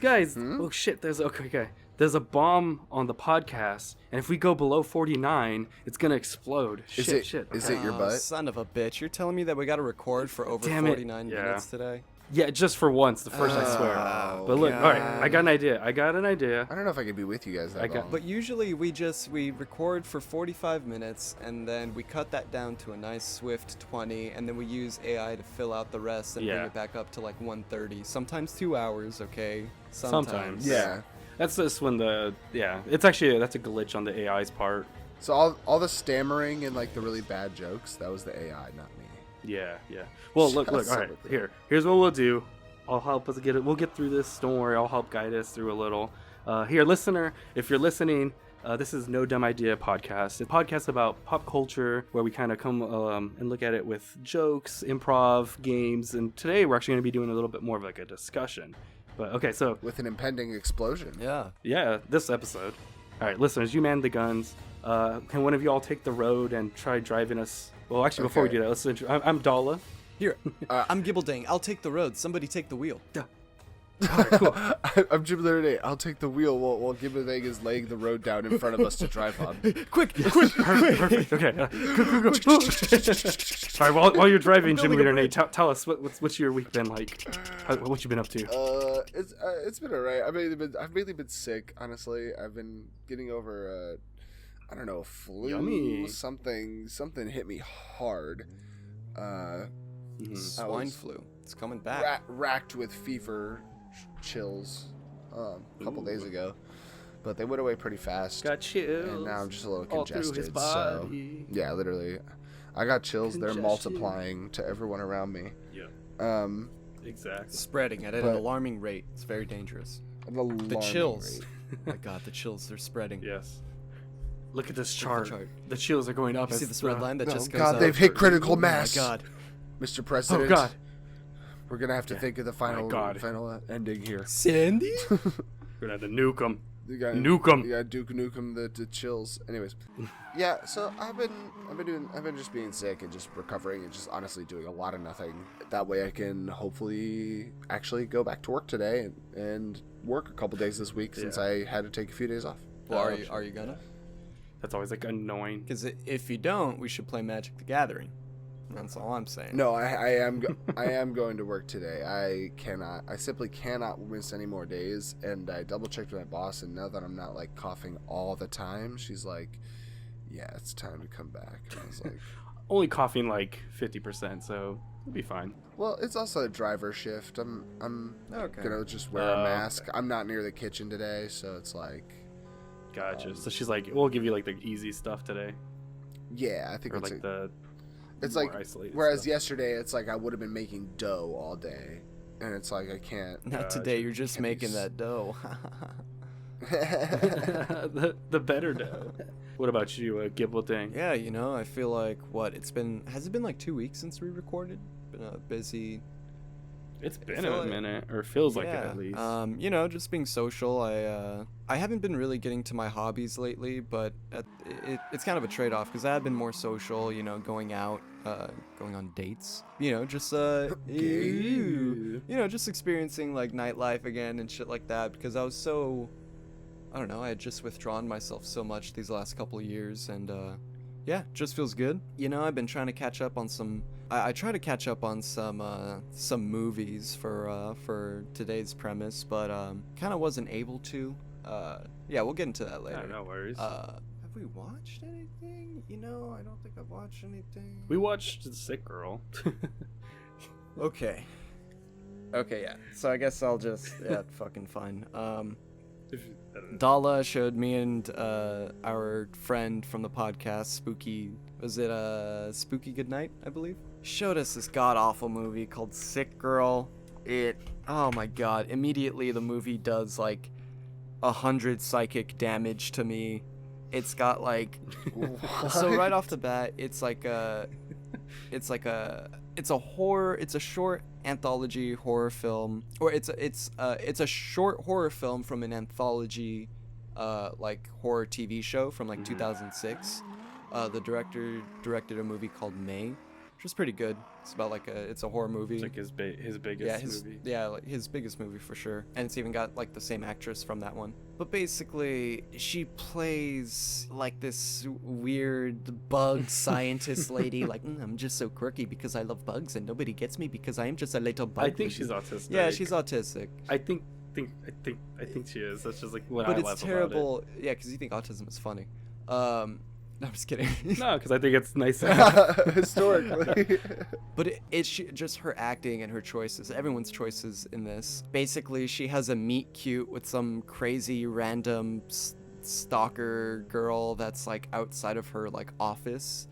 Guys! Oh shit! There's a bomb on the podcast, and if we go below 49, it's gonna explode. Shit! Is it your butt? Son of a bitch! You're telling me that we got to record for over 49 minutes today? Yeah, just for once. The first, I swear. But look, all right, I got an idea. I don't know if I could be with you guys that long. But usually we record for 45 minutes, and then we cut that down to a nice swift 20, and then we use AI to fill out the rest and bring it back up to like 130. Sometimes 2 hours, okay? Sometimes. Yeah. That's just when that's a glitch on the AI's part. So all the stammering and like the really bad jokes, that was the AI, not me. Yeah. Well, look. All right, here's what we'll do. I'll help us get it. We'll get through this. Don't worry. I'll help guide us through a little. Here, listener, if you're listening, this is No Dumb Idea podcast. It's a podcast about pop culture where we kind of come and look at it with jokes, improv, games, and today we're actually going to be doing a little bit more of like a discussion. But okay, so with an impending explosion. Yeah. This episode. All right, listeners, you man the guns. Can one of you all take the road and try driving us? Well, actually, before we do that, let's I'm Dala. Here, I'm Gibbledang. I'll take the road. Somebody take the wheel. All right, cool. I'm Gibbledang Nate. I'll take the wheel while Gibbledang is laying the road down in front of us to drive on. Quick! Perfect. Okay. Go. All right, while you're driving, Gymleader Nate, tell us what's your week been like? What you been up to? It's been alright. I've mainly been sick. Honestly, I've been getting over I don't know, flu. Yummy. Something hit me hard. Swine flu. It's coming back. Racked with fever chills a couple days ago, but they went away pretty fast. Got chills. And now I'm just a little all congested. Through his body. So yeah, literally, I got chills. They're multiplying to everyone around me. Yeah. Exactly. Spreading at an alarming rate. It's very dangerous. The chills. My God, the chills. They're spreading. Yes. Look at this chart. The chills are going up. You see this red line that just goes God, up? they've hit critical mass. Oh my God. Mr. President. Oh God. We're gonna have to think of the final ending here. Sandy? We're gonna have to nuke them. You got Duke Nukem the chills. Anyways, yeah. So I've been just being sick and just recovering and just honestly doing a lot of nothing. That way I can hopefully actually go back to work today and work a couple days this week since I had to take a few days off. Well, are you gonna? That's always like annoying. Because if you don't, we should play Magic the Gathering. That's all I'm saying. No, I am going to work today. I simply cannot miss any more days. And I double checked with my boss, and now that I'm not like coughing all the time, she's like, "Yeah, it's time to come back." And I was like, only coughing like 50%, so it'll be fine. Well, it's also a driver shift. I'm gonna just wear a mask. I'm not near the kitchen today, so it's like. Gotcha. So she's like, we'll give you like the easy stuff today. Yeah, I think or like it's like whereas stuff. Yesterday it's like I would have been making dough all day, and it's like I can't. Not today. You're just making that dough. the better dough. What about you, Gibbledang? Yeah, I feel like has it been like 2 weeks since we recorded? Been busy. It's been a minute, or feels like it at least. Just being social. I haven't been really getting to my hobbies lately, but it's kind of a trade-off because I have been more social. Going out, going on dates. Just just experiencing like nightlife again and shit like that. Because I was so, I don't know, I had just withdrawn myself so much these last couple of years, and just feels good. I've been trying to catch up on some. I try to catch up on some movies for today's premise, but kind of wasn't able to. We'll get into that later. No worries. Have we watched anything? I don't think I've watched anything. We watched The Sick Girl. Okay, yeah. So I guess I'll just fucking fine. Dala showed me and our friend from the podcast, Spooky Goodnight, I believe, showed us this god-awful movie called Sick Girl. Oh my god, immediately the movie does like 100 psychic damage to me. It's got like, so right off the bat, it's a short anthology horror film, or it's a short horror film from an anthology like horror TV show from like 2006. The director directed a movie called May, which was pretty good. It's about like it's a horror movie. It's like his biggest movie. Yeah, like his biggest movie for sure. And it's even got like the same actress from that one. But basically, she plays like this weird bug scientist lady. Like, I'm just so quirky because I love bugs, and nobody gets me because I am just a little bug. I think she's autistic. Yeah, she's autistic. I think she is. That's just like what but I love it's terrible. about it. Yeah, because you think autism is funny. No, I'm just kidding. No, because I think it's nice. Historically. But it's just her acting and her choices, everyone's choices in this. Basically, she has a meet cute with some crazy random stalker girl that's like outside of her like office,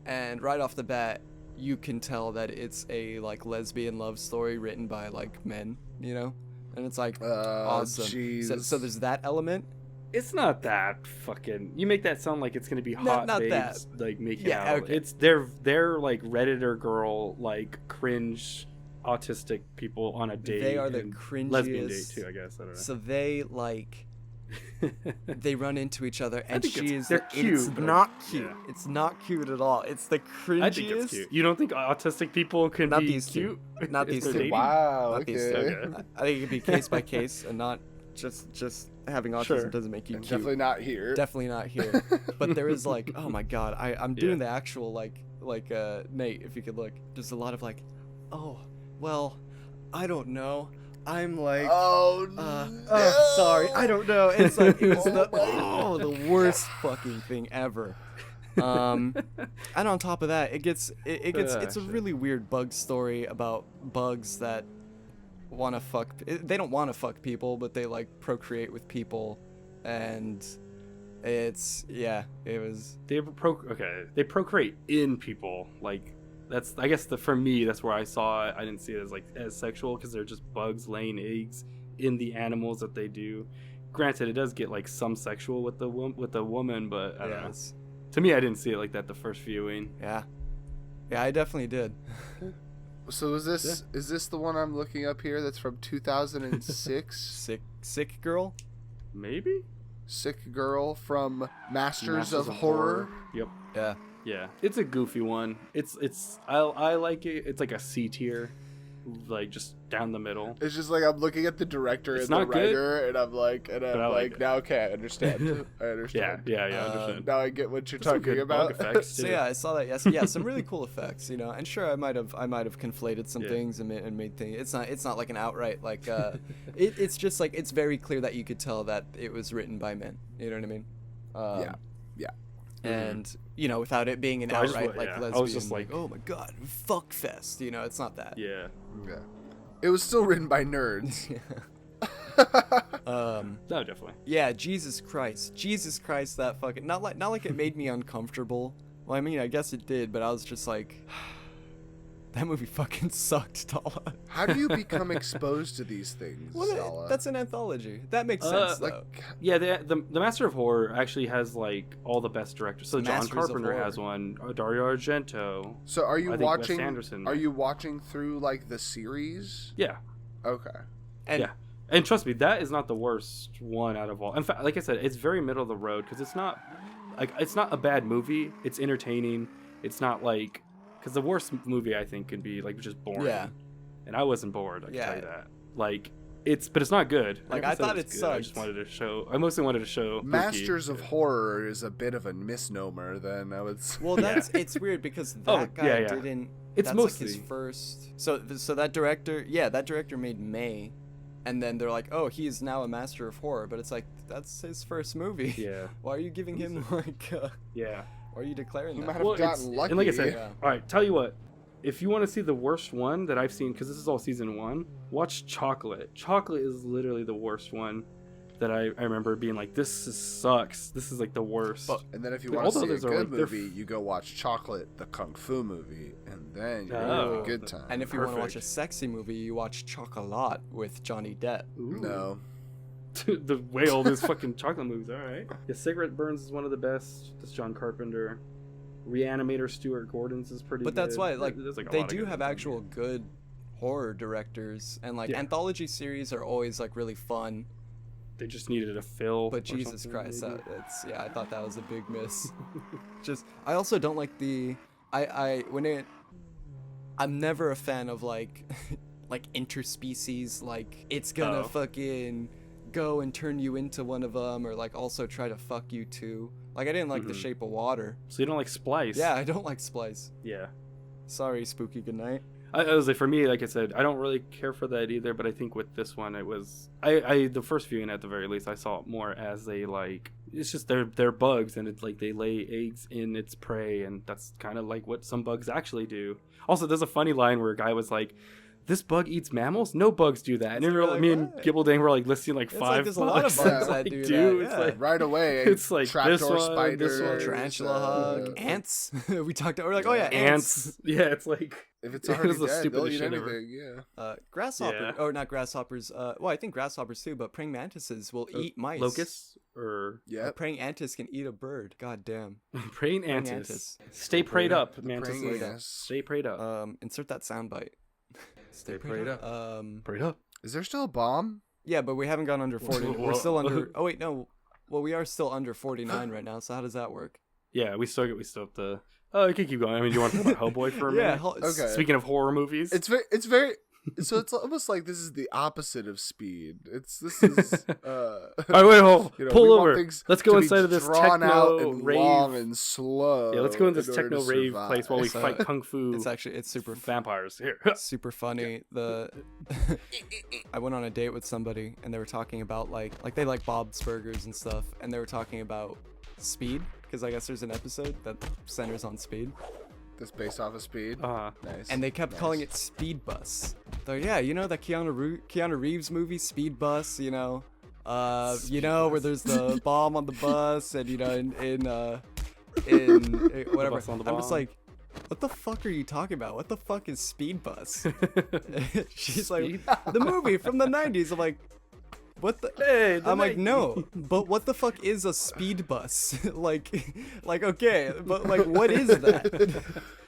and right off the bat, you can tell that it's a like lesbian love story written by like men, you know, and it's like awesome. So there's that element. It's not that fucking. You make that sound like it's gonna be hot not babes that. like making Yeah, out. okay. It's they're like Redditor girl like cringe autistic people on a date. They are the and cringiest. lesbian date too, I guess. I don't know. So they like they run into each other, and they're cute. It's but not cute. yeah. It's not cute at all. It's the cringiest. I think it's cute. You don't think autistic people can Not be these two. cute? Not if these they're two. dating? Wow. Not these Okay. two. I think it could be case by case, and not just having autism Sure. doesn't make you And cute. definitely not here. Definitely not here. But there is like, oh my god, I'm doing the actual like Nate, if you could look, there's a lot of like, oh well, I don't know. I'm like, sorry, I don't know. It's like it was the worst fucking thing ever. And on top of that, it's a really weird bug story about bugs that want to fuck. They don't want to fuck people, but they like procreate with people, and it's it was. They procreate in people. Like that's I guess for me that's where I saw it. I didn't see it as sexual because they're just bugs laying eggs in the animals that they do. Granted, it does get like some sexual with the woman, but I don't know. To me, I didn't see it like that the first viewing. Yeah, I definitely did. So is this the one I'm looking up here that's from 2006? Sick Girl? Maybe? Sick Girl from Masters of Horror. Yep. Yeah. It's a goofy one. I like it. It's like a C tier, like just down the middle. It's just like I'm looking at the director It's and the not good, writer, and I'm like, now okay, I understand. I understand. Yeah, I understand. Now I get what you're Some talking good about. bug effects, So too. yeah, I saw that. Yes, yeah, some really cool effects, you know. And sure, I might have conflated some things and made things. It's not like an outright like. It's just like it's very clear that you could tell that it was written by men. You know what I mean? Yeah. And you know, without it being an I just outright wa- like yeah, I lesbian, was just like- oh my god, fuck fest. You know, it's not that. Yeah. It was still written by nerds. No, definitely. Yeah, Jesus Christ, that fucking not like it made me uncomfortable. Well, I mean, I guess it did, but I was just like, that movie fucking sucked, Dala. How do you become exposed to these things, Well, Dala? that's an anthology. That makes sense, though. Yeah, the Master of Horror actually has like all the best directors. So John Masters of Carpenter Horror. has one. Dario Argento. So are you I think Wes watching? Anderson Are might. you watching through like the series? Yeah. Okay. And Yeah. And trust me, that is not the worst one out of all. In fact, like I said, it's very middle of the road because it's not a bad movie. It's entertaining. It's not like because the worst movie I think can be like just boring. Yeah. And I wasn't bored. I can tell you Yeah. that. Like but it's not good. Like, I I thought it's it good. I sucked. just wanted to show. I mostly wanted to show. Masters of Horror is a bit of a misnomer. Then I would. Say. well, that's it's weird because that Oh, guy yeah. didn't. It's that's mostly like his first. So that director made May, and then they're like, oh, he is now a master of horror, but it's like that's his first movie. Yeah. Why are you giving him like? Yeah. Why are you declaring He that? might have gotten lucky. And like I said, Yeah. all right, tell you what. If you want to see the worst one that I've seen, because this is all season 1, watch Chocolate. Chocolate is literally the worst one. that I remember being like, sucks. This is like the worst. And then if you But want to all see a others are, good like, they're movie, you go watch Chocolate, the Kung Fu movie, and then you're Oh. having a good time. And if you want to watch a Perfect. sexy movie, you watch Chocolat with Johnny Depp. Ooh. No. The way old is fucking chocolate movies. All right. Yeah, Cigarette Burns is one of the best. That's John Carpenter. Reanimator Stuart Gordon's is pretty But good. that's why, like, There's, a they lot of do good have ones. actual good horror directors, and like Yeah. anthology series are always like really fun. They just needed a fill. But or Jesus something, Christ, maybe. it's I thought that was a big miss. Just I also don't like the I'm never a fan of like like interspecies, like it's gonna Oh. fucking go and turn you into one of them, or like also try to fuck you too. Like I didn't like The Mhm. Shape of Water. So you don't like Splice? Yeah, I don't like Splice. Yeah. Sorry, Spooky Goodnight. I was like, for me, like I said, I don't really care for that either. But I think with this one, it was the first viewing at the very least, I saw it more as a like it's just they're bugs, and it's like they lay eggs in its prey, and that's kind of like what some bugs actually do. Also, there's a funny line where a guy was like, "This bug eats mammals? No bugs do that." And So then you're like, me and what? Gibbledang were like listing like It's 5 like there's a lot of bugs. bugs Yeah. that Like, do dude, that. it's Yeah. like Right away, It's like trapdoor this one, spiders, this one. Tarantula hug, ants. We talked. We're like, oh yeah, ants. Yeah, it's like If it's It already was the dead, they'll stupidest eat shit ever. anything. Yeah. Grasshopper, Yeah. or not grasshoppers. Well, I think grasshoppers too, but praying mantises will eat mice. locusts or A Yep. praying mantis can eat a bird. God damn. praying Praying antis. mantis. Stay prayed up, The mantis. praying ants. Stay prayed up. Insert that soundbite. Stay prayed up. Prayed up. Is there still a bomb? Yeah, but we haven't gone under 40. We're Well- still under. Oh wait, no. Well, we are still under 49 right now. So how does that work? Yeah, we still have to. Oh, you can keep going. I mean, do you want to talk about Hellboy for a Yeah. minute? Okay. Speaking of horror movies, It's very. So it's almost like this is the opposite of Speed. This is. all right, wait, hold, You know, pull we want over. things Let's go to be inside of this drawn techno out and rave. long and slow. Yeah, let's go in this order techno to rave survive. place while we So, fight kung fu. It's super vampires. Here, super funny. I went on a date with somebody and they were talking about like they like Bob's Burgers and stuff, and they were talking about Speed, because I guess there's an episode that centers on Speed, This based off of Speed. Nice. and they kept Nice. calling it Speed Bus. So yeah, you know that Keanu Reeves movie Speed Bus, you know, where there's the bomb on the bus, and you know in whatever. bus on the I'm just bomb. like, what the fuck are you talking about? What the fuck is Speed Bus? She's like, the movie from the 90s. I'm like, what the? Hey, I'm like, no, but what the fuck is a speed bus? like, okay, but like, what is that?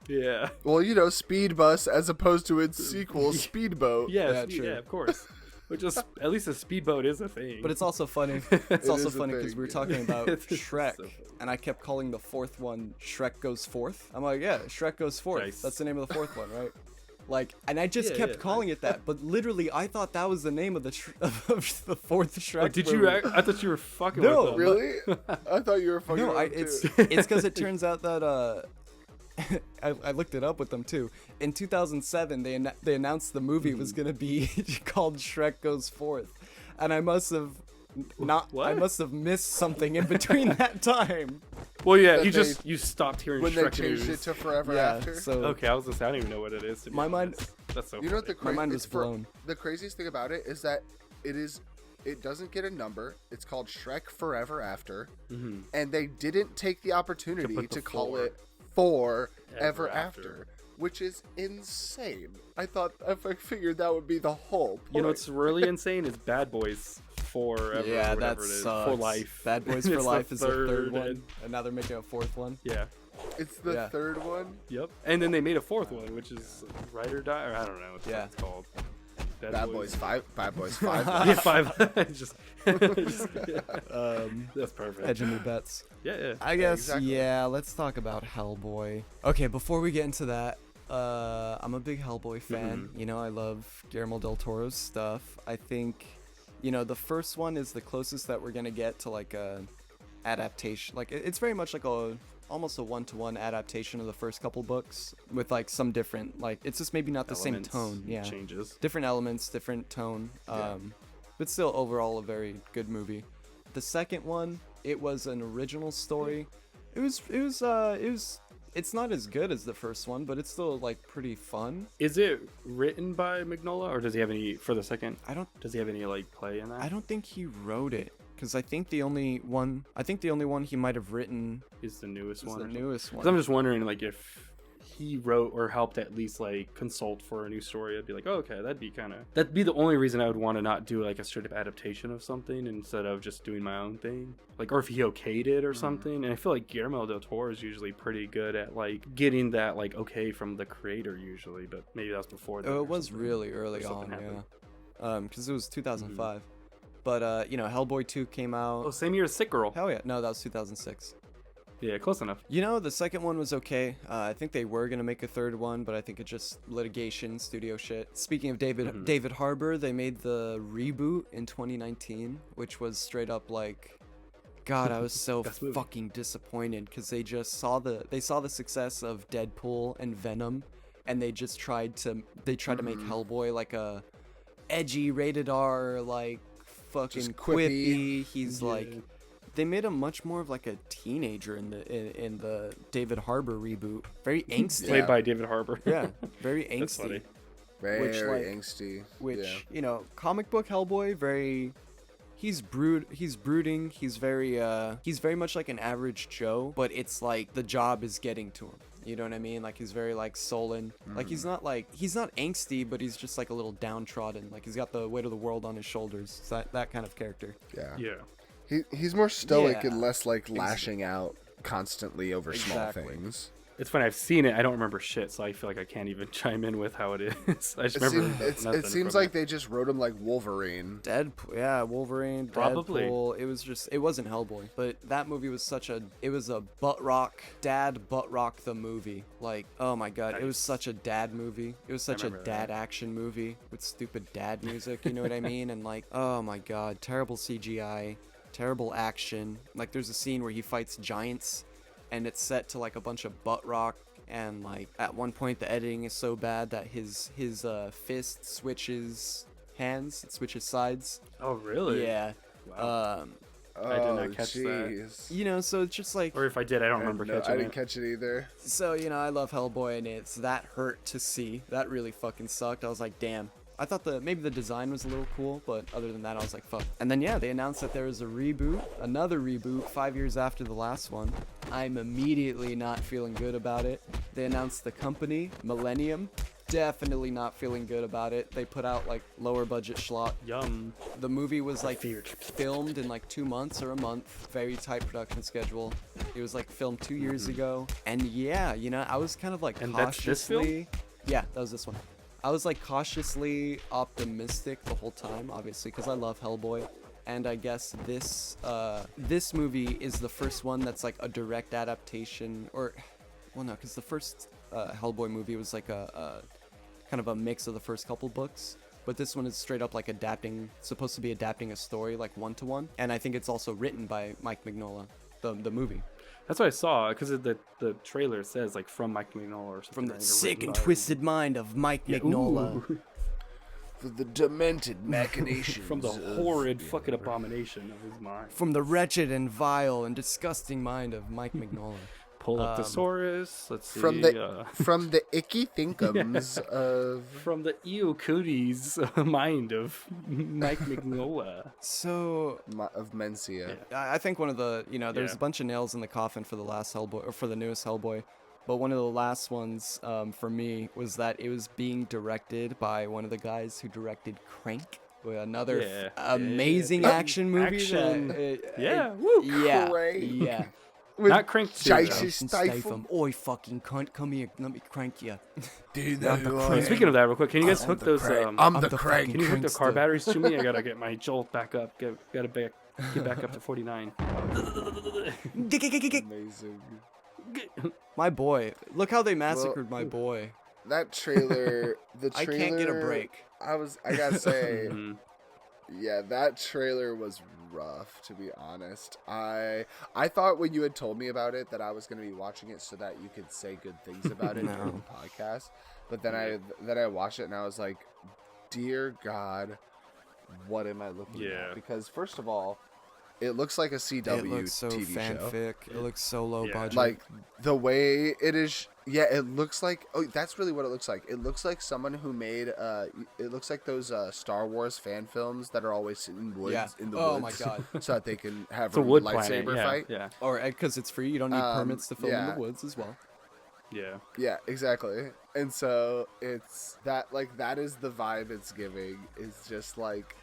yeah. Well, you know, Speed Bus as opposed to its sequel, Speedboat. Yeah, true. yeah, of course. Which is at least a speedboat is a thing. But it's also funny. It's also is a funny because thing. we were talking about It's Shrek, so funny. and I kept calling the fourth one Shrek Goes Forth. I'm like, yeah, Shrek Goes Forth. Nice. That's the name of the fourth one, right? Like, and I just Yeah, kept yeah. calling it that, but literally, I thought that was the name of the of the fourth Shrek. Oh, did you? movie. I thought you were fucking No, with them. Really? I thought you were fucking. No, around, it's too. it's because it turns out that I looked it up with them too. In 2007, they announced the movie was gonna be called Shrek Goes Forth, and I must have not. What? I must have missed something in between that time. Well, yeah, That you stopped hearing when they Shrek changed news. it to Forever Yeah. After. So Okay, I was gonna say I don't even know what it is. To be My mind- honest. That's so. You know what the funny. My mind it's was blown. The craziest thing about it is that it doesn't get a number. It's called Shrek Forever After, Mhm. and they didn't take the opportunity put the to call four. it Forever Ever After. After. Which is insane. I figured that would be the whole point. You know what's really insane is Bad Boys Forever. yeah, or whatever that it is. sucks. For life. Bad Boys for It's the Life is the third third, one, and now they're making a fourth one. Yeah. It's the Yeah. third one. Yep. And then they made a fourth one, which is Ride or Die, or I don't know what Yeah. it's called. Bad Boys 5. Bad Boys 5. Yeah, 5. just, Um, that's perfect. hedging your bets. Yeah, yeah. I guess, exactly. yeah, let's talk about Hellboy. Okay, before we get into that, I'm a big Hellboy fan. Mhm. You know, I love Guillermo del Toro's stuff. I think, you know, the first one is the closest that we're gonna get to like a adaptation. Like, it's very much like almost a one-to-one adaptation of the first couple books with like some different, like, it's just maybe not the same Elements, tone. Yeah. Changes. Different elements, different tone, Yeah. but still overall a very good movie. The second one, it was an original story. It's not as good as the first one, but it's still like pretty fun. Is it written by Mignola, or does he have any for the second? I don't Does he have any like play in that? think he wrote it. because I think the only one he might have written Is the newest is one. the newest one. 'Cause I'm just wondering, like, if he wrote or helped at least like consult for a new story, I'd be like, oh, okay, that'd be the only reason I would want to not do like a straight up adaptation of something instead of just doing my own thing. Like, or if he okayed it or something. And I feel like Guillermo del Toro is usually pretty good at like getting that like okay from the creator usually, but maybe that was before that. Oh, it was really early on, yeah. Because it was 2005. But Hellboy 2 came out. Oh, same year as Sick Girl. Hell yeah, no, that was 2006. Yeah, close enough. The second one was okay. I think they were gonna make a third one, but I think it just litigation, studio shit. Speaking of David Harbour, they made the reboot in 2019, which was straight up like, God, I was so fucking disappointed because they just saw the success of Deadpool and Venom, and they just tried to make Hellboy like a edgy rated R like fucking Just quippy. He's like. They made him much more of like a teenager in the David Harbour reboot. Very angsty. Played by David Harbour. Yeah, very That's angsty. funny. Very angsty. Which comic book Hellboy, he's brooding. He's very much like an average Joe, but it's like the job is getting to him. You know what I mean? Like he's very like sullen. Like he's not angsty, but he's just like a little downtrodden. Like he's got the weight of the world on his shoulders. So that kind of character. Yeah. Yeah. He's more stoic and less like lashing out constantly over small things. It's funny. I've seen it. I don't remember shit, so I feel like I can't even chime in with how it is. I just remember. It seems like they just wrote him like Wolverine. Deadpool, yeah, Wolverine. Probably. Deadpool. It wasn't Hellboy, but that movie was a butt rock the movie. Like, oh my god, It was such a dad movie. It was such a dad action movie with stupid dad music. You know what I mean? And like, oh my god, terrible CGI. Terrible action. Like there's a scene where he fights giants and it's set to like a bunch of butt rock, and like at one point the editing is so bad that his fist switches hands, it switches sides. Oh really? Yeah. Wow. I did not catch that. So it's just like, or if I did, I don't remember catching it. I didn't catch it either. So I love Hellboy, and that hurt to see. That really fucking sucked. I was like, damn. I thought maybe the design was a little cool, but other than that, I was like, fuck. And then, they announced that there was another reboot, 5 years after the last one. I'm immediately not feeling good about it. They announced the company, Millennium. Definitely not feeling good about it. They put out, like, lower budget schlock. Yum. The movie was, like, filmed in, like, 2 months or a month. Very tight production schedule. It was, like, filmed 2 years ago. And, I was kind of, like, and cautiously... that's this film? Yeah, that was this one. I was like cautiously optimistic the whole time, obviously, because I love Hellboy, and I guess this movie is the first one that's like a direct adaptation, because the first Hellboy movie was like a kind of a mix of the first couple books, but this one is straight up like supposed to be adapting a story like one-to-one, and I think it's also written by Mike Mignola, the movie. That's what I saw, because the trailer says like from Mike Mignola or something. From the sick and twisted mind of Mike Mignola. For the demented machinations. From the horrid fucking abomination of his mind. From the wretched and vile and disgusting mind of Mike Mignola. Pull up thesaurus. Let's see. From the icky thinkums of... From the ew cooties mind of Mike Mignola. So... Of Mencia. Yeah. I think one of the... there's a bunch of nails in the coffin for the last Hellboy, or for the newest Hellboy. But one of the last ones for me was that it was being directed by one of the guys who directed Crank. Another amazing action movie. Woo. Yeah. Not Crank 2. Jason Statham. Oi, fucking cunt, come here, let me crank you. Dude, speaking of that, real quick, can you guys hook those? I'm the crank. Can you hook the car batteries to me? I gotta get my jolt back up. Get back up to 49. Amazing. My boy, look how they massacred my boy. That trailer, I can't get a break. I gotta say, yeah, that trailer was rough, to be honest. I thought when you had told me about it that I was going to be watching it so that you could say good things about it during the podcast. But then I watched it and I was like, dear God, what am I looking at? Because first of all, It looks like a CW It looks so TV show. fanfic. It looks so low Yeah. budget. Like the way it is. Yeah, it looks like. Oh, that's really what it looks like. It looks like someone who made. It looks like those Star Wars fan films that are always in woods in the woods. Oh my god. So that they can have It's a wood planet. lightsaber Yeah, fight. yeah, Or because it's free, you don't need permits to film in yeah. the woods as well. yeah. Yeah, exactly. And so it's that like that is the vibe it's giving. It's just like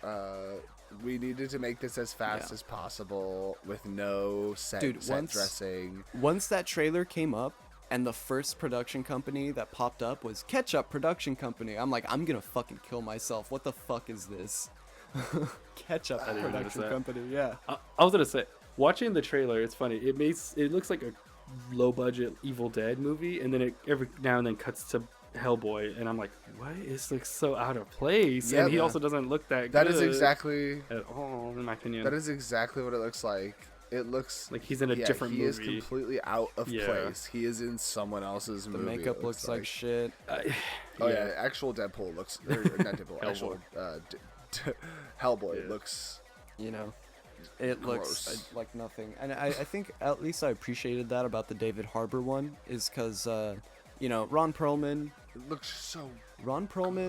we needed to make this as fast as possible with no set dressing. Once that trailer came up and the first production company that popped up was Ketchup Production Company, I'm like, I'm gonna fucking kill myself. What the fuck is this? Ketchup didn't notice Production that. Company, yeah. I was gonna say, watching the trailer, it's funny. It looks like a low budget Evil Dead movie, and then it every now and then cuts to Hellboy, and I'm like, what is like so out of place? Yeah, and he man. also doesn't look that That good is exactly. at all, in my opinion. That is exactly what it looks like. It looks like he's in a different he movie. is completely out of Yeah. place. He is in someone else's The movie. makeup it looks like shit. Oh yeah, actual Deadpool looks. Or not Deadpool. Actual Hellboy looks. You know, it looks Gross. like nothing. And I think at least I appreciated that about the David Harbour one is because, you know, Ron Perlman, It looks so.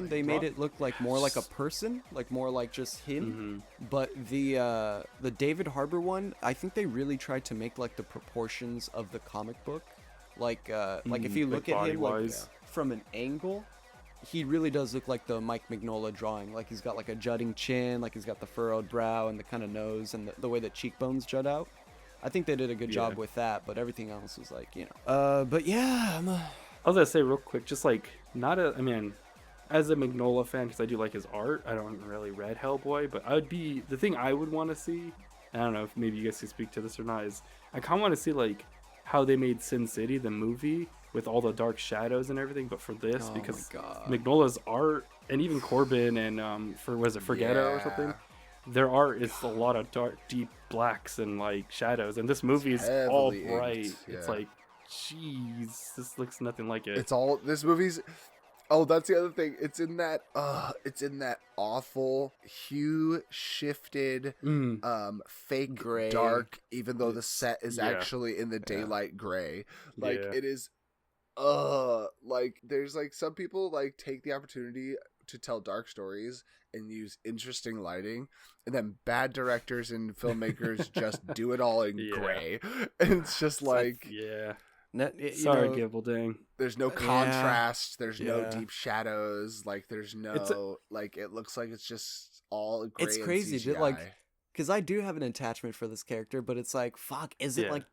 they made it look like more like a person, like more like just him. Mhm. But the David Harbour one, I think they really tried to make like the proportions of the comic book, like if you like look at him like body-wise. from an angle, he really does look like the Mike Mignola drawing. Like he's got like a jutting chin, like he's got the furrowed brow and the kind of nose and the way that cheekbones jut out. I think they did a good job with that, but everything else was like, you know. But yeah, I was gonna say real quick, just like I mean, as a Mignola fan, because I do like his art. I don't really read Hellboy, but the thing I would want to see. I don't know if maybe you guys can speak to this or not. Is I kind of want to see like how they made Sin City the movie with all the dark shadows and everything, but for this because Mignola's art and even Corbin and Forgetto or something. Their art is a lot of dark, deep blacks and like shadows, and this movie is all Heavily bright. inked, It's yeah. like, jeez, this looks nothing like it. It's all this movie's. Oh, that's the other thing. It's in that. It's in that awful hue shifted, fake Gray. dark. Even though the set is Yeah. actually in the daylight gray, like Yeah. it is. Like there's like some people like take the opportunity to tell dark stories and use interesting lighting, and then bad directors and filmmakers just do it all in gray. And it's just like yeah. you Sorry, know, Gibbledang. there's no contrast, there's no Yeah. deep shadows, like there's no like it looks like it's just all gray. It's and crazy, dude, CGI. like, because I do have an attachment for this character, but it's like, fuck, is it Yeah. like,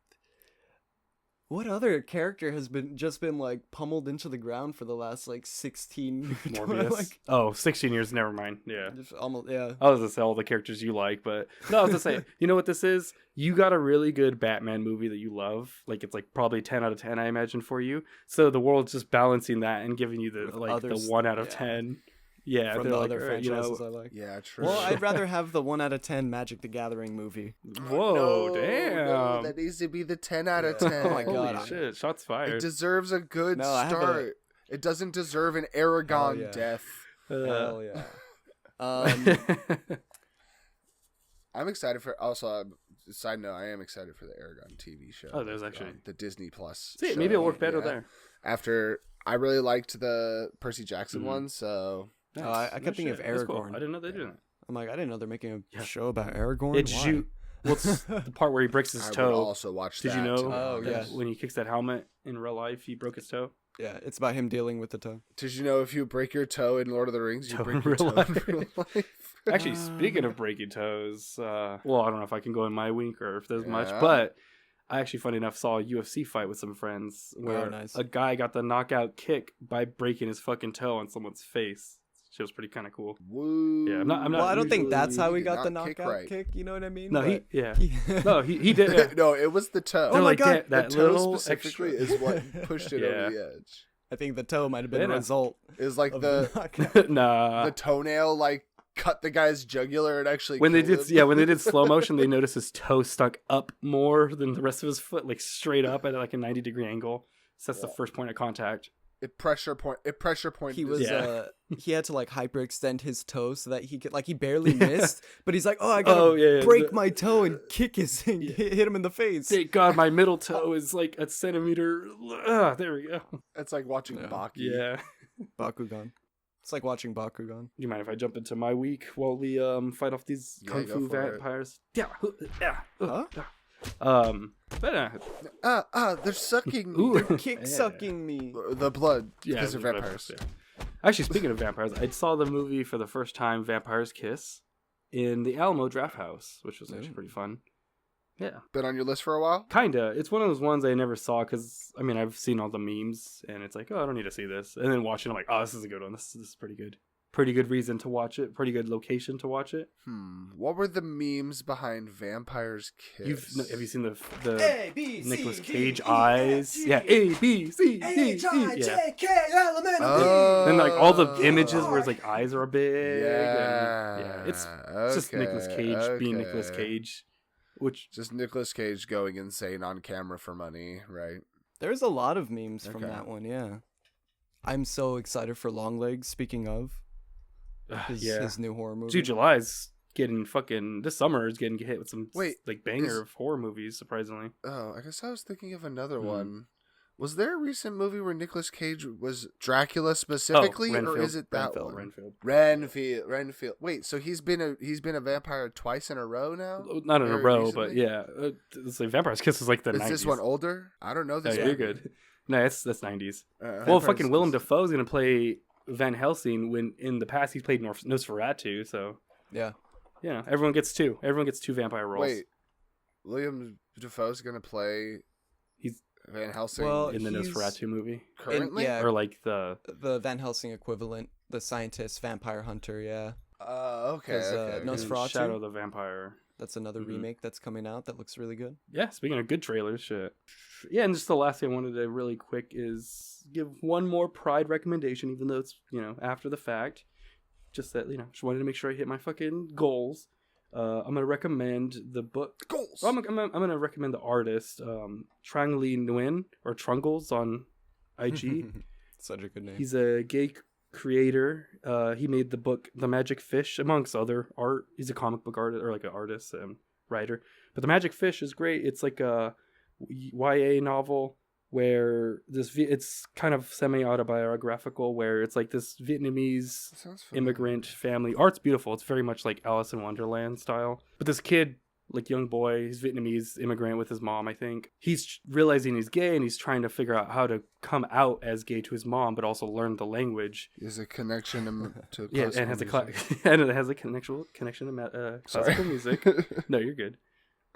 what other character has just been like pummeled into the ground for the last like 16 Morbius. like 16 years, never mind. Yeah. just almost, yeah. I was gonna say all the characters you like, but no, I was gonna say, you know what this is? You got a really good Batman movie that you love. Like it's like probably 10 out of 10, I imagine, for you. So the world's just balancing that and giving you the With like others, the 1 out of yeah. 10. Yeah, From they're the like, other you know, franchises I like. Yeah, true. Well, I'd rather have the 1 out of 10 Magic the Gathering movie. whoa, No, damn. that needs to be the 10 out of 10. Oh my God. Holy shit, shots It fired. deserves a good No, I have start. It doesn't deserve an Aragon yeah. death. Hell yeah. I'm excited for. Also, side note, I am excited for the Aragon TV show. Oh, there's actually the Disney Plus. See, show. maybe it'll work better Yeah. there. After I really liked the Percy Jackson Mhm. one, so Oh, I kept thinking of That's cool. Aragorn. I didn't know they did that. I'm like, I didn't know they're making a Yeah. show about Aragorn. It's Why? you. Well, it's the part where he breaks his I would toe. also watch Did that. you know? to be Oh, honest. yeah. When he kicks that helmet in real life, he broke his toe. Yeah, it's about him dealing with the toe. Did you know if you break your toe in Lord of the Rings, you Toe break in your real toe in life. real life? Actually, speaking of breaking toes, well, I don't know if I can go in my wink or if there's much, Yeah. but I actually, funny enough, saw a UFC fight with some friends where nice. a guy got the knockout kick by breaking his fucking toe on someone's face. It was pretty kind of cool. Woo. Yeah, I'm not Well, I don't think that's how he we did got the not kick knockout right. kick. You know what I mean? No, But no, he did. Yeah. No, it was the toe. They're my like God, that the toe little specifically extra. is what pushed it Yeah. over the edge. I think the toe might have been Yeah, a no. result It was like of the knockout. Nah. the toenail like cut the guy's jugular and actually When they killed did, him. when they did slow motion, they noticed his toe stuck up more than the rest of his foot, like straight up at like a 90-degree angle. So that's the first point of contact. It pressure point. He was Yeah. he had to like hyperextend his toe so that he could like he barely missed, but he's like, oh, I gotta break my toe and kick his hit him in the face. Thank God my middle toe is like a centimeter. There we go. It's like watching Baki. Yeah. Bakugan. It's like watching Bakugan. Do you mind if I jump into my week while we fight off these kung fu vampires? Yeah. They're sucking me. Ooh. They're kick sucking me. The blood. Yeah, Because they're the vampires. Yeah. Actually, speaking of vampires, I saw the movie for the first time, Vampires Kiss, in the Alamo Draft House, which was actually pretty fun. Yeah. Been on your list for a while? Kinda. It's one of those ones I never saw because, I mean, I've seen all the memes, and it's like, oh, I don't need to see this. And then watching, I'm like, oh, this is a good one. This is pretty good. Pretty good reason to watch it. Pretty good location to watch it. What were the memes behind Vampires Kiss? Have you seen the A, B, C, Nicolas D, Cage E, eyes? F, G, Yeah, A, B, C, D, E. Yeah. Then like all the images where his like eyes are big. Yeah. And, it's just Nicolas Cage being Nicolas Cage. Which just Nicolas Cage going insane on camera for money, right? There's a lot of memes from that one, yeah. I'm so excited for Longlegs, speaking of. His new horror movie. Dude, July's getting fucking... This summer is getting hit with some like banger of horror movies, surprisingly. Oh, I guess I was thinking of another one. Was there a recent movie where Nicolas Cage was Dracula specifically, or is it that one? Renfield. Wait, so he's been a vampire twice in a row now? Not in a row, but yeah. It's like Vampire's Kiss is like the 90s. Is this one older? I don't know this one. You're good. No, that's 90s. Well, fucking Willem Dafoe's gonna play Van Helsing when in the past he's played Nosferatu, so yeah, everyone gets two vampire roles. Wait, William Dafoe's gonna play Van Helsing in the Nosferatu movie currently, yeah, or like the Van Helsing equivalent, the scientist vampire hunter, yeah. Okay. Nosferatu, Shadow the Vampire. That's another remake that's coming out that looks really good. Yeah, speaking of good trailers, shit. Yeah, and just the last thing I wanted to really quick is give one more Pride recommendation, even though it's, after the fact. Just that, just wanted to make sure I hit my fucking goals. I'm going to recommend the book. Goals! Well, I'm going to recommend the artist, Trang Le Nguyen, or Trungles on IG. Such a good name. He's a gay creator. He made the book The Magic Fish, amongst other art. He's a comic book artist, or like an artist and writer. But The Magic Fish is great. It's like a YA novel where it's kind of semi-autobiographical, where it's like this Vietnamese immigrant family. Art's beautiful. It's very much like Alice in Wonderland style. But this kid, like young boy, he's Vietnamese immigrant with his mom, I think. He's realizing he's gay and he's trying to figure out how to come out as gay to his mom, but also learn the language. There's a connection to and it has a connection to classical music. No, you're good.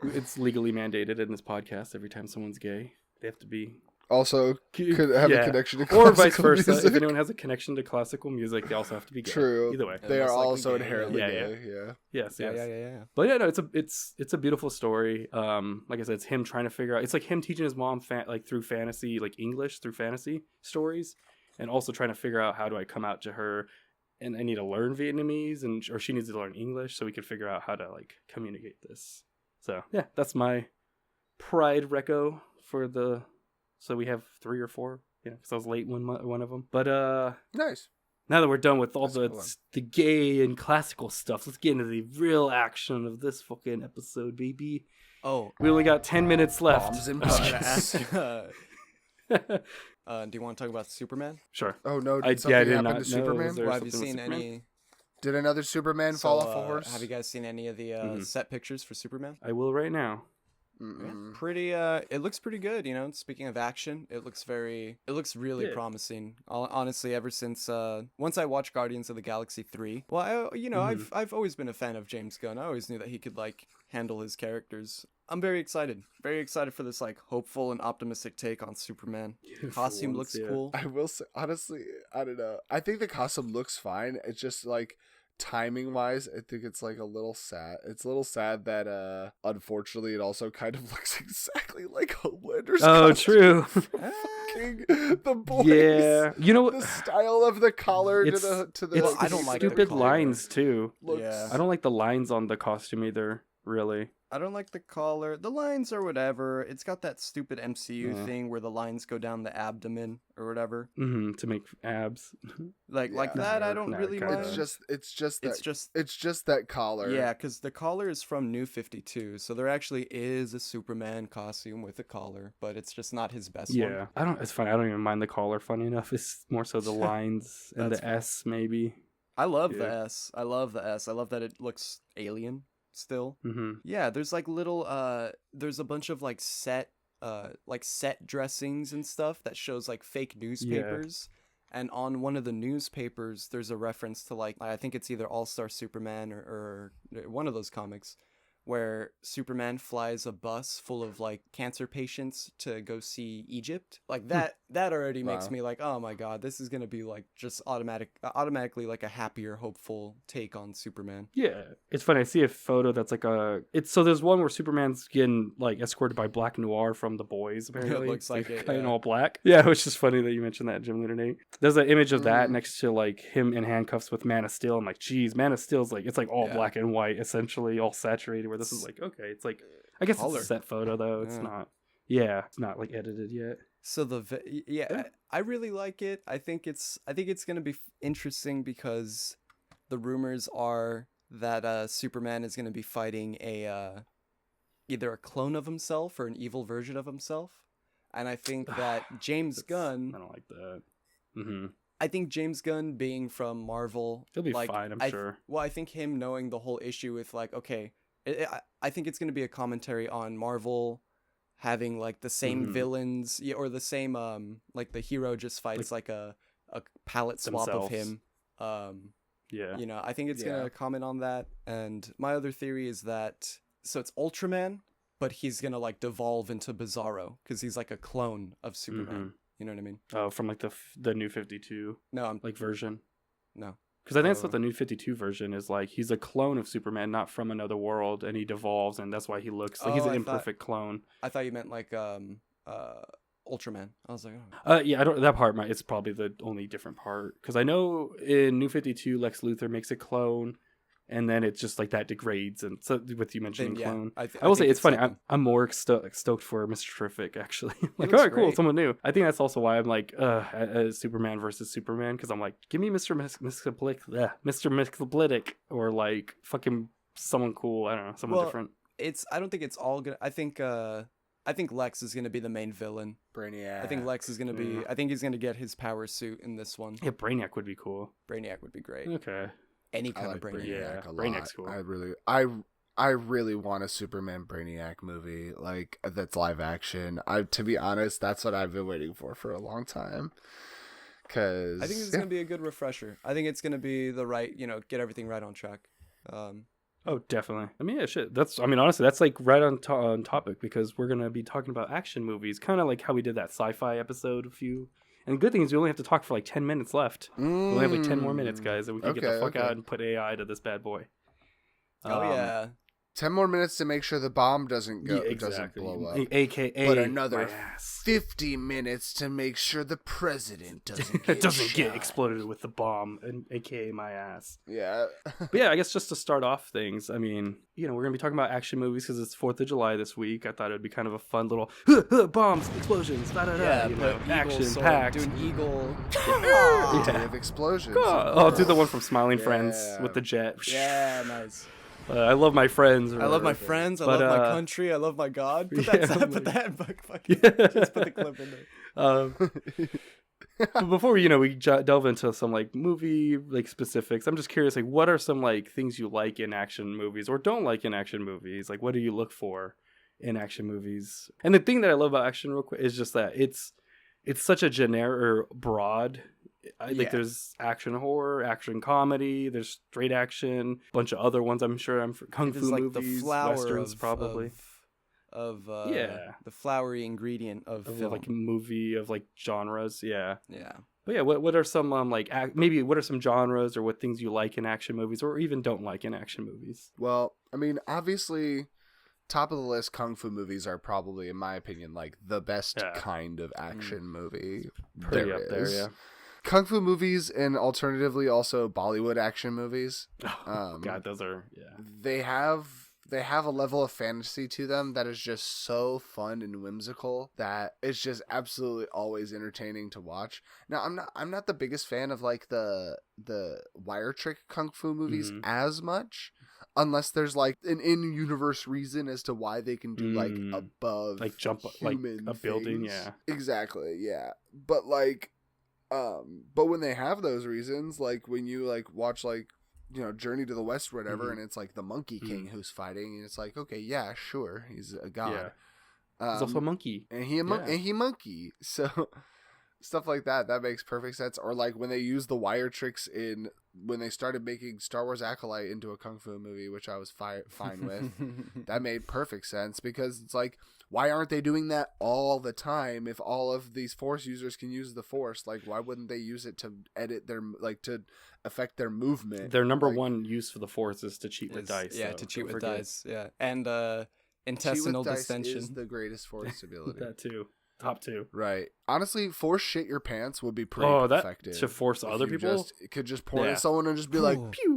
It's legally mandated in this podcast. Every time someone's gay, they have to be also could have a connection to classical or vice versa. Music. If anyone has a connection to classical music, they also have to be gay. True. Either way, they are also inherently gay. Yeah. Yes. Yeah. But yeah, no, it's a beautiful story. Like I said, it's him trying to figure out. It's like him teaching his mom through fantasy, like English through fantasy stories, and also trying to figure out how do I come out to her. And I need to learn Vietnamese, or she needs to learn English, so we can figure out how to like communicate this. So yeah, that's my Pride reco for the. So we have 3 or 4, because I was late one of them. But nice. Now that we're done with all the gay and classical stuff, let's get into the real action of this fucking episode, baby. Oh, we only got 10 minutes left. Bombs and bugs. Do you want to talk about Superman? Sure. Oh no! Did something happen to Superman? Have you seen any? Did another Superman fall off a horse? Have you guys seen any of the set pictures for Superman? I will right now. Yeah, pretty. It looks pretty good. Speaking of action, it looks really promising. Honestly, ever since once I watched Guardians of the Galaxy 3. Well, I've always been a fan of James Gunn. I always knew that he could like handle his characters. I'm very excited for this like hopeful and optimistic take on Superman. Costume looks cool. I will say honestly, I don't know. I think the costume looks fine. It's just like. Timing wise, I think it's like a little sad. It's a little sad that unfortunately it also kind of looks exactly like Homelander's costume. True. Fucking the boys. Yeah. The style of the collar to the I don't like stupid lines too. Yeah. I don't like the lines on the costume either, really. I don't like the collar. The lines are whatever. It's got that stupid MCU thing where the lines go down the abdomen or whatever. To make abs. Like that, I don't really mind. It's just that collar. Yeah, because the collar is from New 52, so there actually is a Superman costume with a collar, but it's just not his best one. Yeah, it's funny. I don't even mind the collar. Funny enough, it's more so the lines and the funny. S maybe. I love the S. I love the S. I love that it looks alien still. Yeah, there's like little there's a bunch of like set dressings and stuff that shows like fake newspapers. And on one of the newspapers there's a reference to like, I think it's either All-Star Superman or one of those comics, where Superman flies a bus full of like cancer patients to go see Egypt. Like that already makes me like, oh my god, this is gonna be like just automatically like a happier, hopeful take on Superman. Yeah, it's funny. I see a photo that's like so there's one where Superman's getting like escorted by Black Noir from The Boys. Apparently, it looks like it, in all black. Yeah, it's just funny that you mentioned that, Gymleader Nate. There's an image of that next to like him in handcuffs with Man of Steel. I'm like, geez, Man of Steel's like, it's like all black and white, essentially all saturated. Where this is like, okay, it's like, I guess it's a set photo though. It's not. Yeah, it's not like edited yet. So I really like it. I think it's gonna be interesting because the rumors are that Superman is gonna be fighting either a clone of himself or an evil version of himself, and I think that James Gunn. I don't like that. I think James Gunn, being from Marvel, he'll be fine. I'm sure. Well, I think him knowing the whole issue with like, okay, I think it's gonna be a commentary on Marvel having like the same villains, or the same like the hero just fights like a palette swap of him. You know, I think it's gonna comment on that. And my other theory is that it's Ultraman, but he's gonna like devolve into Bizarro because he's like a clone of Superman. You know what I mean? Oh, from like the New 52. No, I'm like version. No. Because I think that's what the New 52 version is like. He's a clone of Superman, not from another world, and he devolves, and that's why he looks like he's an imperfect clone. I thought you meant like Ultraman. I was like, yeah, I don't. That part, it's probably the only different part. Because I know in New 52, Lex Luthor makes a clone, and then it's just like that degrades. And so with you mentioning clone, I will say it's funny. I'm more stoked for Mr. Terrific actually. Like, all right, cool, someone new. I think that's also why I'm like, Superman versus Superman, because I'm like, give me Mr. Mxyzptlk, or like fucking someone cool. I don't know, someone different. I don't think it's all gonna. I think Lex is gonna be the main villain. Brainiac. I think Lex is gonna be. I think he's gonna get his power suit in this one. Yeah, Brainiac would be cool. Brainiac would be great. Okay. Any kind of Brainiac. Yeah, Brainiac's cool. I really want a Superman Brainiac movie, like that's live action. To be honest, that's what I've been waiting for a long time. Cause I think it's gonna be a good refresher. I think it's gonna be the right, get everything right on track. Oh, definitely. I mean, yeah, shit. Honestly, that's like right on topic, because we're gonna be talking about action movies, kind of like how we did that sci-fi episode And the good thing is we only have to talk for like 10 minutes left. We only have like 10 more minutes, guys, and we can get the fuck out and put AI to this bad boy. Yeah. 10 more minutes to make sure the bomb doesn't doesn't blow up. AKA, but another 50 minutes to make sure the president doesn't get exploded with the bomb, and AKA my ass. Yeah. But yeah, I guess just to start off things, I mean, we're going to be talking about action movies because it's 4th of July this week. I thought it would be kind of a fun little bombs, explosions, action packed. Do an eagle. Have explosions. I'll do the one from Smiling Friends with the jet. Yeah, nice. I love my friends. I love my friends. I love my country. I love my God. Put that just put the clip in there. But before we delve into some like movie like specifics, I'm just curious, like, what are some like things you like in action movies or don't like in action movies? Like, what do you look for in action movies? And the thing that I love about action real quick is just that it's such a generic or broad. Like there's action horror, action comedy, there's straight action, a bunch of other ones I'm sure. Kung fu like movies, the flower westerns probably. The flowery ingredient of film. Like movie of like genres, yeah. But yeah, what are some maybe what are some genres or what things you like in action movies or even don't like in action movies? Well, I mean, obviously, top of the list, kung fu movies are probably, in my opinion, like the best kind of action movie Pretty up there, yeah. Kung fu movies and alternatively also Bollywood action movies. God, those are they have a level of fantasy to them that is just so fun and whimsical that it's just absolutely always entertaining to watch. Now, I'm not the biggest fan of like the wire trick kung fu movies as much, unless there's like an in-universe reason as to why they can do like above, like jump like a building. Yeah, exactly. Yeah, but like, but when they have those reasons, like when you like watch like, you know, Journey to the West or whatever, and it's like the Monkey King who's fighting, and it's like, okay, yeah, sure, he's a god. He's also a monkey, and he monkey. So stuff like that makes perfect sense. Or like when they use the wire tricks when they started making Star Wars Acolyte into a kung fu movie, which I was fine with. That made perfect sense, because it's like, why aren't they doing that all the time? If all of these Force users can use the Force, like why wouldn't they use it to edit their, like, to affect their movement? Their number one use for the Force is to cheat with dice. Yeah, to cheat with dice. Yeah, and intestinal distension is the greatest Force ability. That too. Top 2. Right. Honestly, Force shit your pants would be pretty effective. To force other people? Could just point at someone and just be like, pew.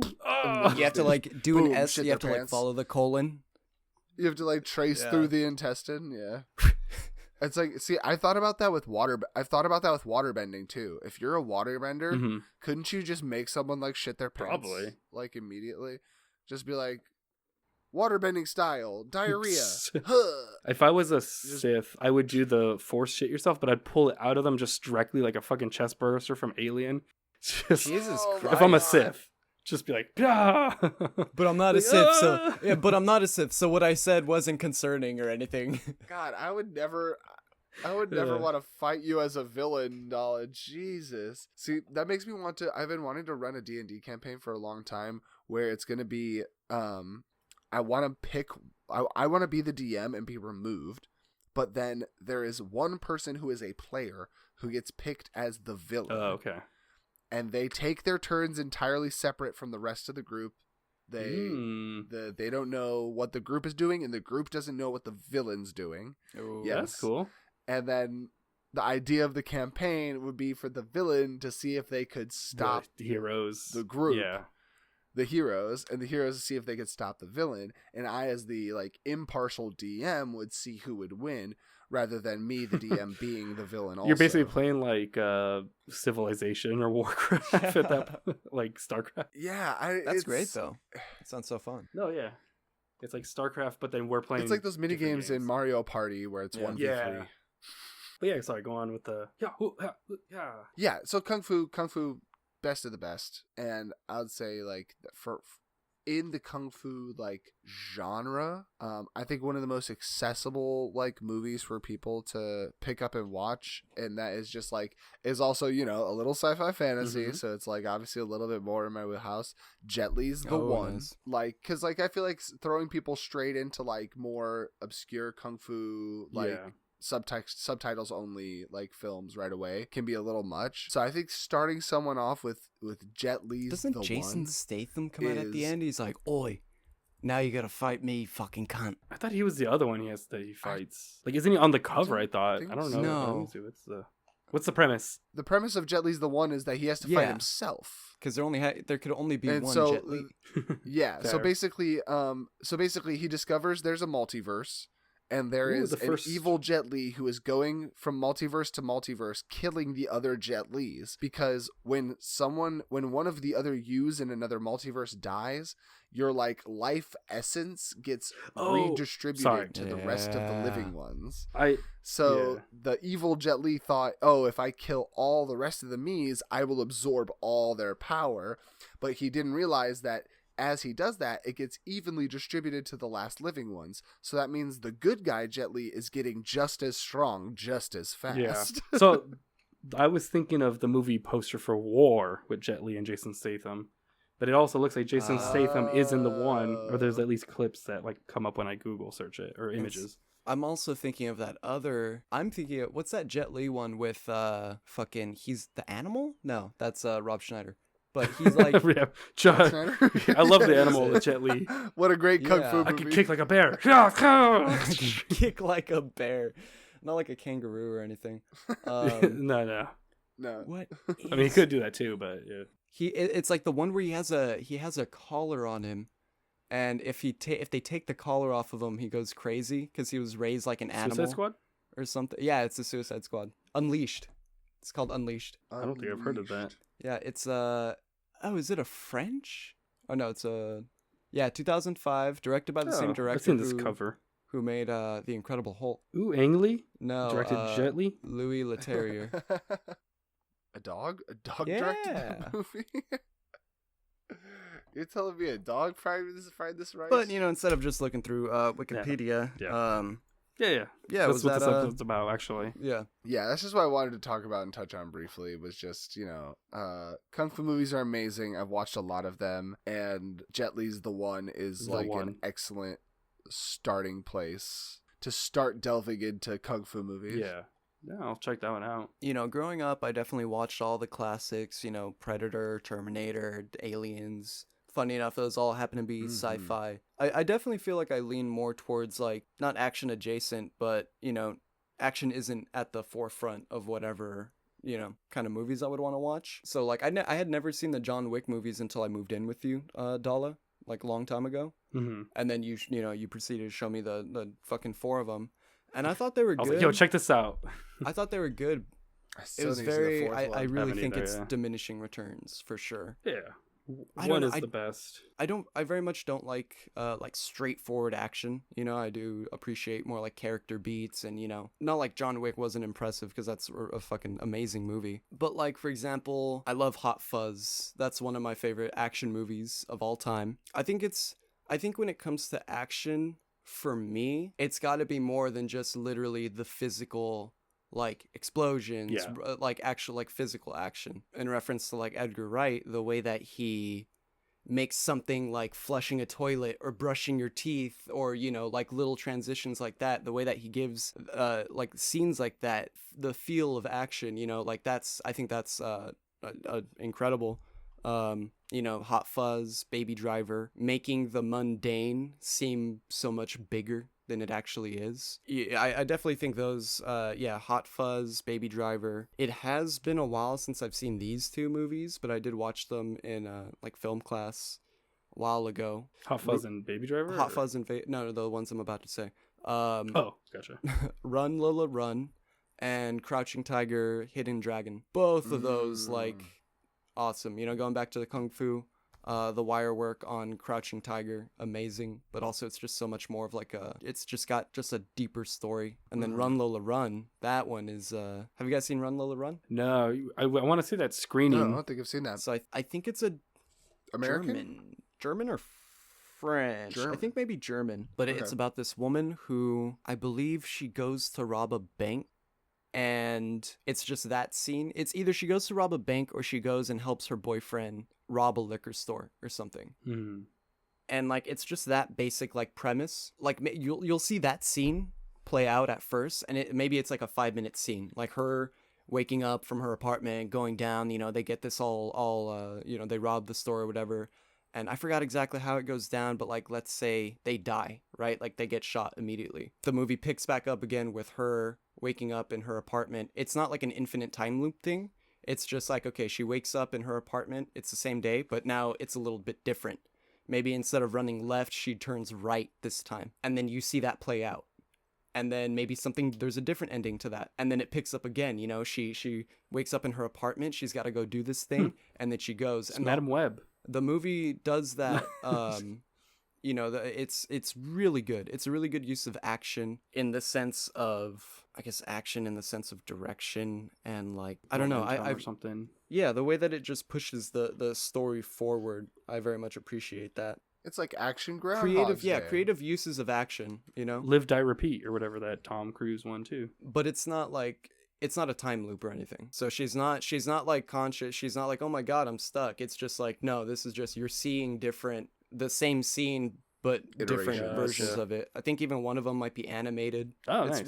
You have to like do an S. You have to like follow the colon. You have to like trace through the intestine. Yeah. It's like, see, I thought about that with water. I've thought about that with waterbending too. If you're a waterbender, couldn't you just make someone like shit their pants? Probably. Like immediately. Just be like, waterbending style, diarrhea. If I was a Sith, I would do the Force shit yourself, but I'd pull it out of them just directly like a fucking chest burster from Alien. Just, Jesus Christ. If I'm a Sith, just be like, ah! But I'm not a Sith, so yeah. But I'm not a Sith, so what I said wasn't concerning or anything. God, I would never want to fight you as a villain, Dala. Jesus. See, that makes me want to. I've been wanting to run a D&D campaign for a long time, where it's going to be, I want to pick, I want to be the DM and be removed, but then there is one person who is a player who gets picked as the villain. Oh, okay. And they take their turns entirely separate from the rest of the group. They don't know what the group is doing, and the group doesn't know what the villain's doing. Ooh, yes. That's cool. And then the idea of the campaign would be for the villain to see if they could stop the heroes, the group. Yeah. The heroes, and the heroes to see if they could stop the villain, and I, as the like impartial DM, would see who would win, rather than me, the DM, being the villain. Also, you're basically playing like Civilization or Warcraft at that, like StarCraft. Yeah, that's great though. It sounds so fun. No, yeah, it's like StarCraft, but then we're playing. It's like those mini games in Mario Party where it's 1v3. But yeah, sorry, go on with the yeah. So kung fu. Best of the best, and I would say like for in the kung fu like genre, I think one of the most accessible like movies for people to pick up and watch, and that is just like is also, you know, a little sci-fi fantasy, so it's like obviously a little bit more in my wheelhouse. Jet Li's The One, nice. Like, because like I feel like throwing people straight into like more obscure kung fu like subtitles only like films right away can be a little much. So I think starting someone off with Jet Li's Doesn't Jason Statham come out at the end? He's like, "Oi, now you gotta fight me, fucking cunt." I thought he was the other one he fights. Like, isn't he on the cover? I thought. I don't know. No. What's the premise? The premise of Jet Li's The One is that he has to fight himself. Because there could only be one Jet Li. Yeah. So basically he discovers there's a multiverse. And there is an evil Jet Li who is going from multiverse to multiverse, killing the other Jet Lis. Because when one of the other yous in another multiverse dies, your like life essence gets redistributed to the rest of the living ones. The evil Jet Li thought, if I kill all the rest of the Mi's, I will absorb all their power. But he didn't realize that as he does that, it gets evenly distributed to the last living ones. So that means the good guy, Jet Li, is getting just as strong, just as fast. Yeah. So I was thinking of the movie poster for War with Jet Li and Jason Statham. But it also looks like Jason Statham is in The One, or there's at least clips that like come up when I Google search it, or images. I'm also thinking of that other... I'm thinking of... What's that Jet Li one with he's the animal? No, that's Rob Schneider. But he's like... I love the animal with Jet Li. What a great kung fu movie. I can kick like a bear. Kick like a bear. Not like a kangaroo or anything. No. What? I mean, he could do that too, but yeah. It's like the one where he has a collar on him, And if they take the collar off of him, he goes crazy because he was raised like an animal. Suicide Squad? Or something. Yeah, it's the Suicide Squad. Unleashed. It's called Unleashed. I don't think I've heard of that. Yeah, it's oh, is it a French? Oh no, it's 2005, directed by the same director. I've seen this cover. Who made The Incredible Hulk? Ooh, Ang Lee? No, Directed Jet Li? Louis Leterrier. A dog? A dog Yeah. directed that movie? You're telling me a dog fried this rice? But instead of just looking through Wikipedia, Yeah. was what that this episode's about, actually. yeah. Yeah, that's just what I wanted to talk about and touch on briefly, was just, Kung Fu movies are amazing. I've watched a lot of them, and Jet Li's an excellent starting place to start delving into Kung Fu movies. Yeah, I'll check that one out. Growing up, I definitely watched all the classics, Predator, Terminator, Aliens. Funny enough, those all happen to be sci-fi. I definitely feel like I lean more towards, like, not action adjacent, but, action isn't at the forefront of whatever, kind of movies I would want to watch. So, like, I had never seen the John Wick movies until I moved in with you, Dala, like, a long time ago. Mm-hmm. And then you proceeded to show me the fucking 4 of them. And I thought they were good. I was like, yo, check this out. I thought they were good. It was very, I really think it's diminishing returns, for sure. Yeah. One is the best. I very much don't like straightforward action. I do appreciate more like character beats, and not like John Wick wasn't impressive, because that's a fucking amazing movie. But like, for example, I love Hot Fuzz. That's one of my favorite action movies of all time. I think when it comes to action, for me, it's got to be more than just literally the physical, like, explosions, like actual, like, physical action. In reference to, like, Edgar Wright, the way that he makes something like flushing a toilet or brushing your teeth, or like little transitions like that, the way that he gives like scenes like that, the feel of action, like I think that's incredible. Hot Fuzz, Baby Driver, making the mundane seem so much bigger than it actually is. Yeah, I definitely think those, Hot Fuzz, Baby Driver. It has been a while since I've seen these 2 movies, but I did watch them in, like, film class a while ago. Hot Fuzz and Baby Driver? Hot Fuzz and no, the ones I'm about to say. Oh, gotcha. Run, Lola, Run, and Crouching Tiger, Hidden Dragon. Both of those, like, awesome. Going back to the Kung Fu, the wire work on Crouching Tiger, amazing, but also it's just so much more of like it's just got a deeper story. And then Run Lola Run, that one is have you guys seen Run Lola Run? No, I want to see that screening. No, I don't think I've seen that. So I think it's a American? German or French. I think maybe German, but it's about this woman who, I believe, she goes to rob a bank. And it's just that scene. It's either she goes to rob a bank or she goes and helps her boyfriend rob a liquor store or something. And like, it's just that basic like premise. Like, you'll see that scene play out at first, and maybe it's like a 5-minute scene, like her waking up from her apartment, going down. They get this all they rob the store or whatever. And I forgot exactly how it goes down, but like, let's say they die, right? Like, they get shot immediately. The movie picks back up again with her waking up in her apartment. It's not like an infinite time loop thing. It's just like, okay, she wakes up in her apartment. It's the same day, but now it's a little bit different. Maybe instead of running left, she turns right this time. And then you see that play out. And then maybe there's a different ending to that. And then it picks up again. She wakes up in her apartment. She's got to go do this thing. And then she goes. It's Madam Web. The movie does that. It's really good. It's a really good use of action in the sense of, I guess, action in the sense of direction and like, I don't know, or something. Yeah, the way that it just pushes the story forward. I very much appreciate that. It's like action Groundhog Day. Creative uses of action. Live, Die, Repeat, or whatever that Tom Cruise one too. But it's not like. It's not a time loop or anything. So she's not like conscious. She's not like, oh my God, I'm stuck. It's just like, no, this is just, you're seeing the same scene, but different versions of it. I think even one of them might be animated. Oh, it's nice. It's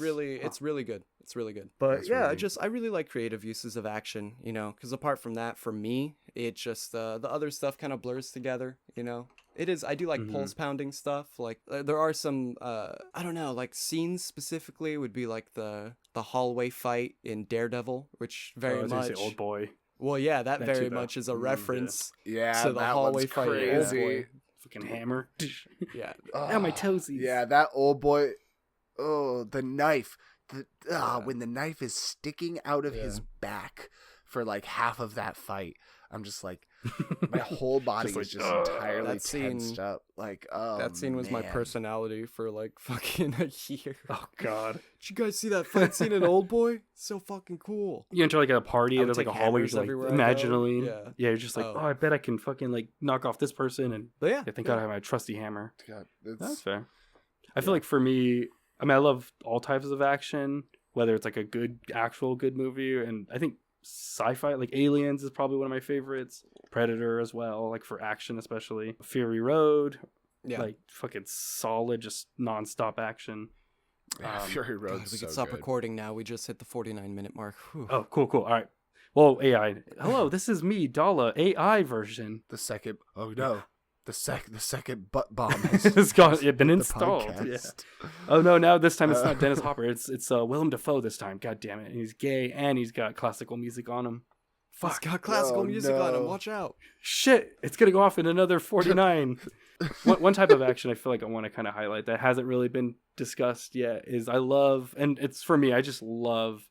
really good. It's really good. But That's yeah, really... I really like creative uses of action, because apart from that, for me, it just, the other stuff kind of blurs together, It is, I do like pulse pounding stuff. Like, there are some, I don't know, like scenes specifically would be like the hallway fight in Daredevil, which very much. Old Boy. Well, yeah, that very much is a reference to the hallway fight in Old Boy. fucking hammer. Yeah. Ow, my toesies. Yeah, that old boy. Oh, the knife. When the knife is sticking out of his back for like half of that fight, I'm just like, my whole body is just entirely That scene- tensed up. Like, oh, That scene was my man. personality for like fucking a year. Oh god. Did you guys see that fight scene in Old Boy? So fucking cool. You enter like a party I and would there's like a take hallway. hammers You're like everywhere I go. imaginally. Yeah. You're just like, Oh. oh, I bet I can fucking like knock off this person. And But yeah, thank God I have my trusty hammer. God, That's fair. I feel like for me, I mean, I love all types of action, whether it's like a good, actual good movie. And I think sci-fi, like Aliens is probably one of my favorites. Predator as well, like for action especially. Fury Road, yeah. like fucking solid, just nonstop action. Yeah, Fury Road's God, we so can stop good. recording now. We just hit the 49-minute mark. Whew. Oh, cool. All right. Well, AI. Hello, this is me, Dala, AI version. The second. Oh no. The second butt bomb has It's been the installed. Yeah. podcast. Oh no! Now this time it's not Dennis Hopper. It's Willem Dafoe this time. God damn it! And he's gay and he's got classical music on him. It's got classical Oh, music on him. no. Watch out. Shit! It's gonna go off in another 49. one type of action I feel like I want to kind of highlight that hasn't really been discussed yet is I love, and it's for me. I just love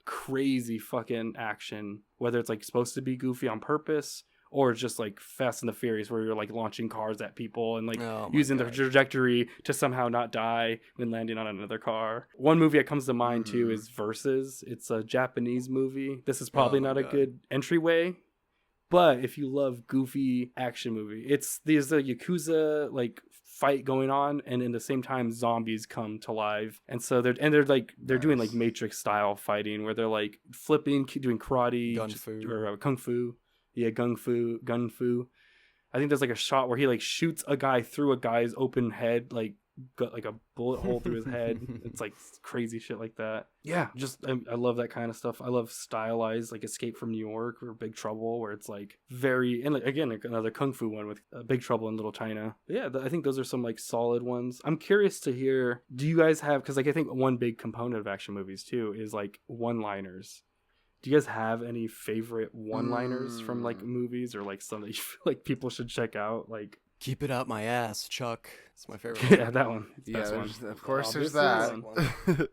crazy fucking action, whether it's like supposed to be goofy on purpose or it's just like Fast and the Furious where you're like launching cars at people and like Oh my using the God. trajectory to somehow not die when landing on another car. One movie that comes to mind too is Versus. It's a Japanese movie. This is probably Oh my not a God. good entryway, but if you love goofy action movie, there's a Yakuza like fight going on, and in the same time zombies come to life, and so they're doing like Matrix style fighting where they're like flipping, doing karate, Gun fu. or kung fu. Yeah, gun fu. I think there's like a shot where he like shoots a guy through a guy's open head, like got like a bullet hole through his head. It's like crazy shit like that. Yeah, just I love that kind of stuff. I love stylized like Escape from New York or Big Trouble, where it's like very, and like, again like another kung fu one with Big Trouble in Little China. But yeah, I think those are some like solid ones. I'm curious to hear, do you guys have, because like I think one big component of action movies too is like one-liners. Do you guys have any favorite one-liners from like movies or like some that you feel like people should check out? Like, Keep it out my ass, Chuck. It's my favorite. yeah, that one. It's the Yeah, best one. of course there's Obviously, that.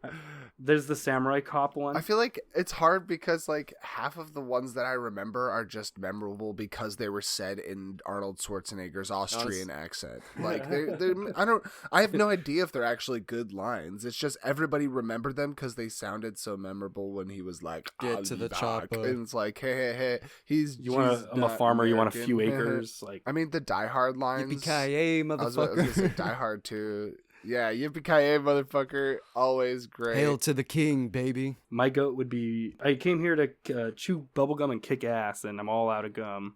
There's the Samurai Cop one. I feel like it's hard because like half of the ones that I remember are just memorable because they were said in Arnold Schwarzenegger's Austrian accent. Like I have no idea if they're actually good lines. It's just everybody remembered them because they sounded so memorable when he was like, Get to the "Alibak," chopper. and it's like, hey, I'm a farmer. You want a American. few acres. Like, I mean, the Die Hard lines. Yippee-ki-yay, I was gonna say motherfucker. Die Hard too. Yeah, yippee-ki-yay, motherfucker. Always great. Hail to the king, baby. my goat would be, I came here to chew bubblegum and kick ass, and I'm all out of gum.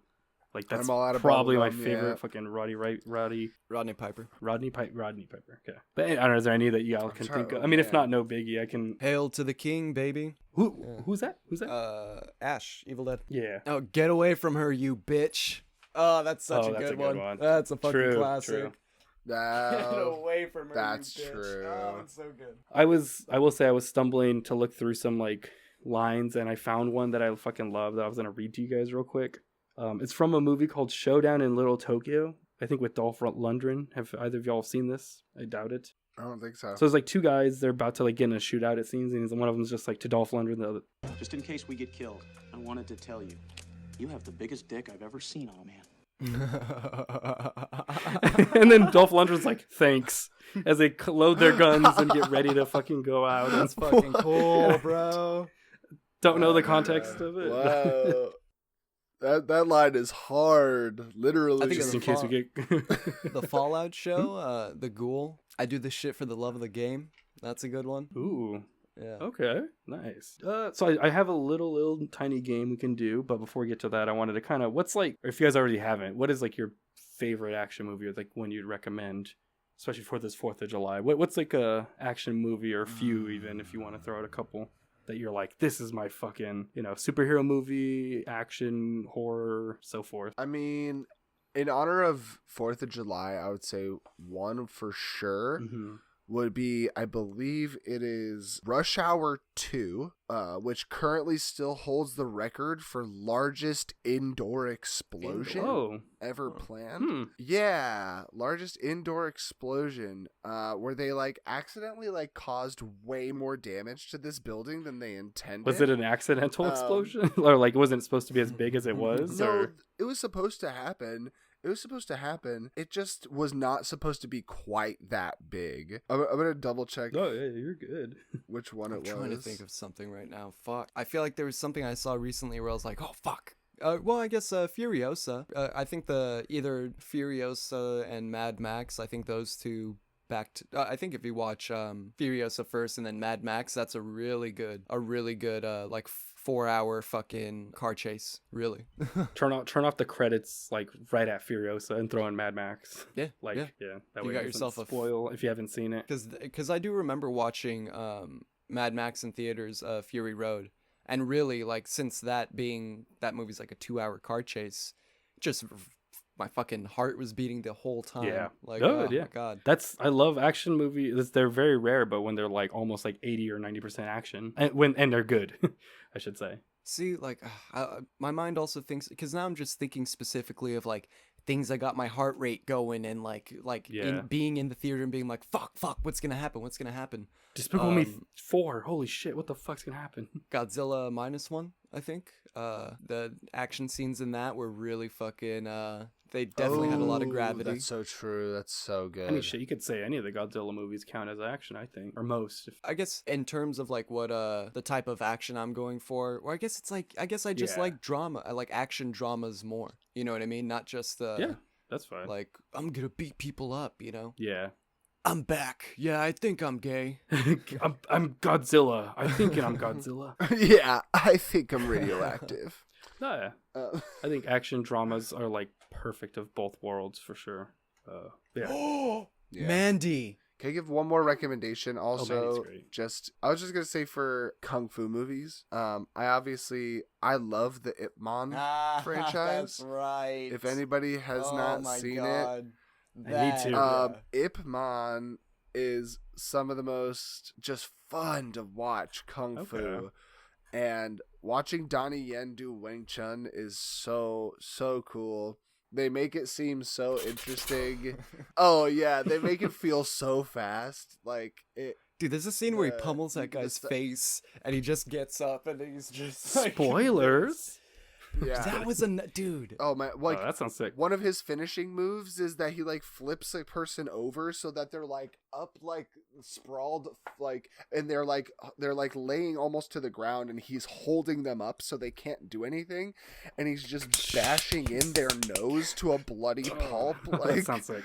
Like, that's I'm all out of probably my bubblegum, favorite yeah. fucking Rodney Piper. Rodney Piper. Okay. But I don't know, is there any that you all can think of? I mean, if not, no biggie. I can. Hail to the king, baby. Who's that? Ash, Evil Dead. Yeah. Oh, get away from her, you bitch. Oh, that's such Oh, a, that's good a good one. one. That's a fucking True, classic. true. Get No, away from her, that's you bitch. true. Oh, it's so good. I will say I was stumbling to look through some like lines, and I found one that I fucking love that I was gonna read to you guys real quick. It's from a movie called Showdown in Little Tokyo. I think with Dolph Lundgren. Have either of y'all seen this? I doubt it. I don't think so. So there's like two guys. They're about to like get in a shootout. It seems, and one of them's just like to Dolph Lundgren. The other, Just in case we get killed, I wanted to tell you, you have the biggest dick I've ever seen on a man. and then Dolph Lundgren's like, "Thanks," as they load their guns and get ready to fucking go out. That's fucking cool, bro. Don't know the context of it. Wow. That line is hard. Literally. I think Just in it's case we get. The Fallout show, the Ghoul. I do this shit for the love of the game. That's a good one. Ooh. Yeah. Okay, nice. So I have a little tiny game we can do, but before we get to that, I wanted to kind of, what's like, if you guys already haven't, what is like your favorite action movie or like one you'd recommend, especially for this 4th of July? What's like a action movie or a few even, if you want to throw out a couple that you're like, this is my fucking, superhero movie, action, horror, so forth. I mean, in honor of 4th of July, I would say one for sure Mm-hmm. would be, I believe it is Rush Hour 2, which currently still holds the record for largest indoor explosion ever planned. Yeah, largest indoor explosion, where they like accidentally like caused way more damage to this building than they intended. Was it an accidental explosion? Or like wasn't it supposed to be as big as it was? No, or? it was supposed to happen. It just was not supposed to be quite that big. I'm gonna double check. Oh, yeah, you're good. Which one it was. I'm trying to think of something right now. Fuck. I feel like there was something I saw recently where I was like, oh, fuck. Well, I guess Furiosa. I think either Furiosa and Mad Max, I think those two I think if you watch Furiosa first and then Mad Max, that's a really good like 4-hour fucking car chase, really. turn off the credits like right at Furiosa and throw in Mad Max. Yeah, that you way got it yourself doesn't spoil if you haven't seen it. Because I do remember watching Mad Max in theaters, Fury Road, and really like since that movie's like a 2-hour car chase, just my fucking heart was beating the whole time. Yeah. Like, Good, my God. I love action movies. They're very rare, but when they're like almost like 80 or 90% action, and they're good, I should say. See, like, my mind also thinks, because now I'm just thinking specifically of like things that got my heart rate going and being in the theater and being like, fuck, what's gonna happen? Despicable Me 4, holy shit, what the fuck's gonna happen? Godzilla -1, I think. The action scenes in that were really fucking, they definitely had a lot of gravity. That's so true. That's so good. Any shit, you could say any of the Godzilla movies count as action, I think, or most. I guess in terms of like what the type of action I'm going for, or I guess I just like drama. I like action dramas more. You know what I mean? Not just yeah, that's fine. Like I'm gonna beat people up. You know? Yeah. I'm back. Yeah, I think I'm gay. I'm Godzilla. I think I'm Godzilla. Yeah, I think I'm radioactive. No, yeah. I think action dramas are like perfect of both worlds for sure. Yeah. Yeah. Mandy. Can I give one more recommendation? Also, Mandy's great. I was just gonna say for kung fu movies. I love the Ip Man franchise. That's right. If anybody has not seen it, Me too. Ip Man is some of the most just fun to watch kung fu, and watching Donnie Yen do Wing Chun is so cool. They make it seem so interesting. Oh yeah, they make it feel so fast. Like it. Dude, there's a scene where he pummels that guy's face, and he just gets up, and he's just like, Spoilers. Yeah, that was dude. Oh my! Like that sounds sick. One of his finishing moves is that he like flips a person over so that they're like up, like sprawled, like, and they're like laying almost to the ground, and he's holding them up so they can't do anything, and he's just bashing in their nose to a bloody pulp. Like that sounds sick.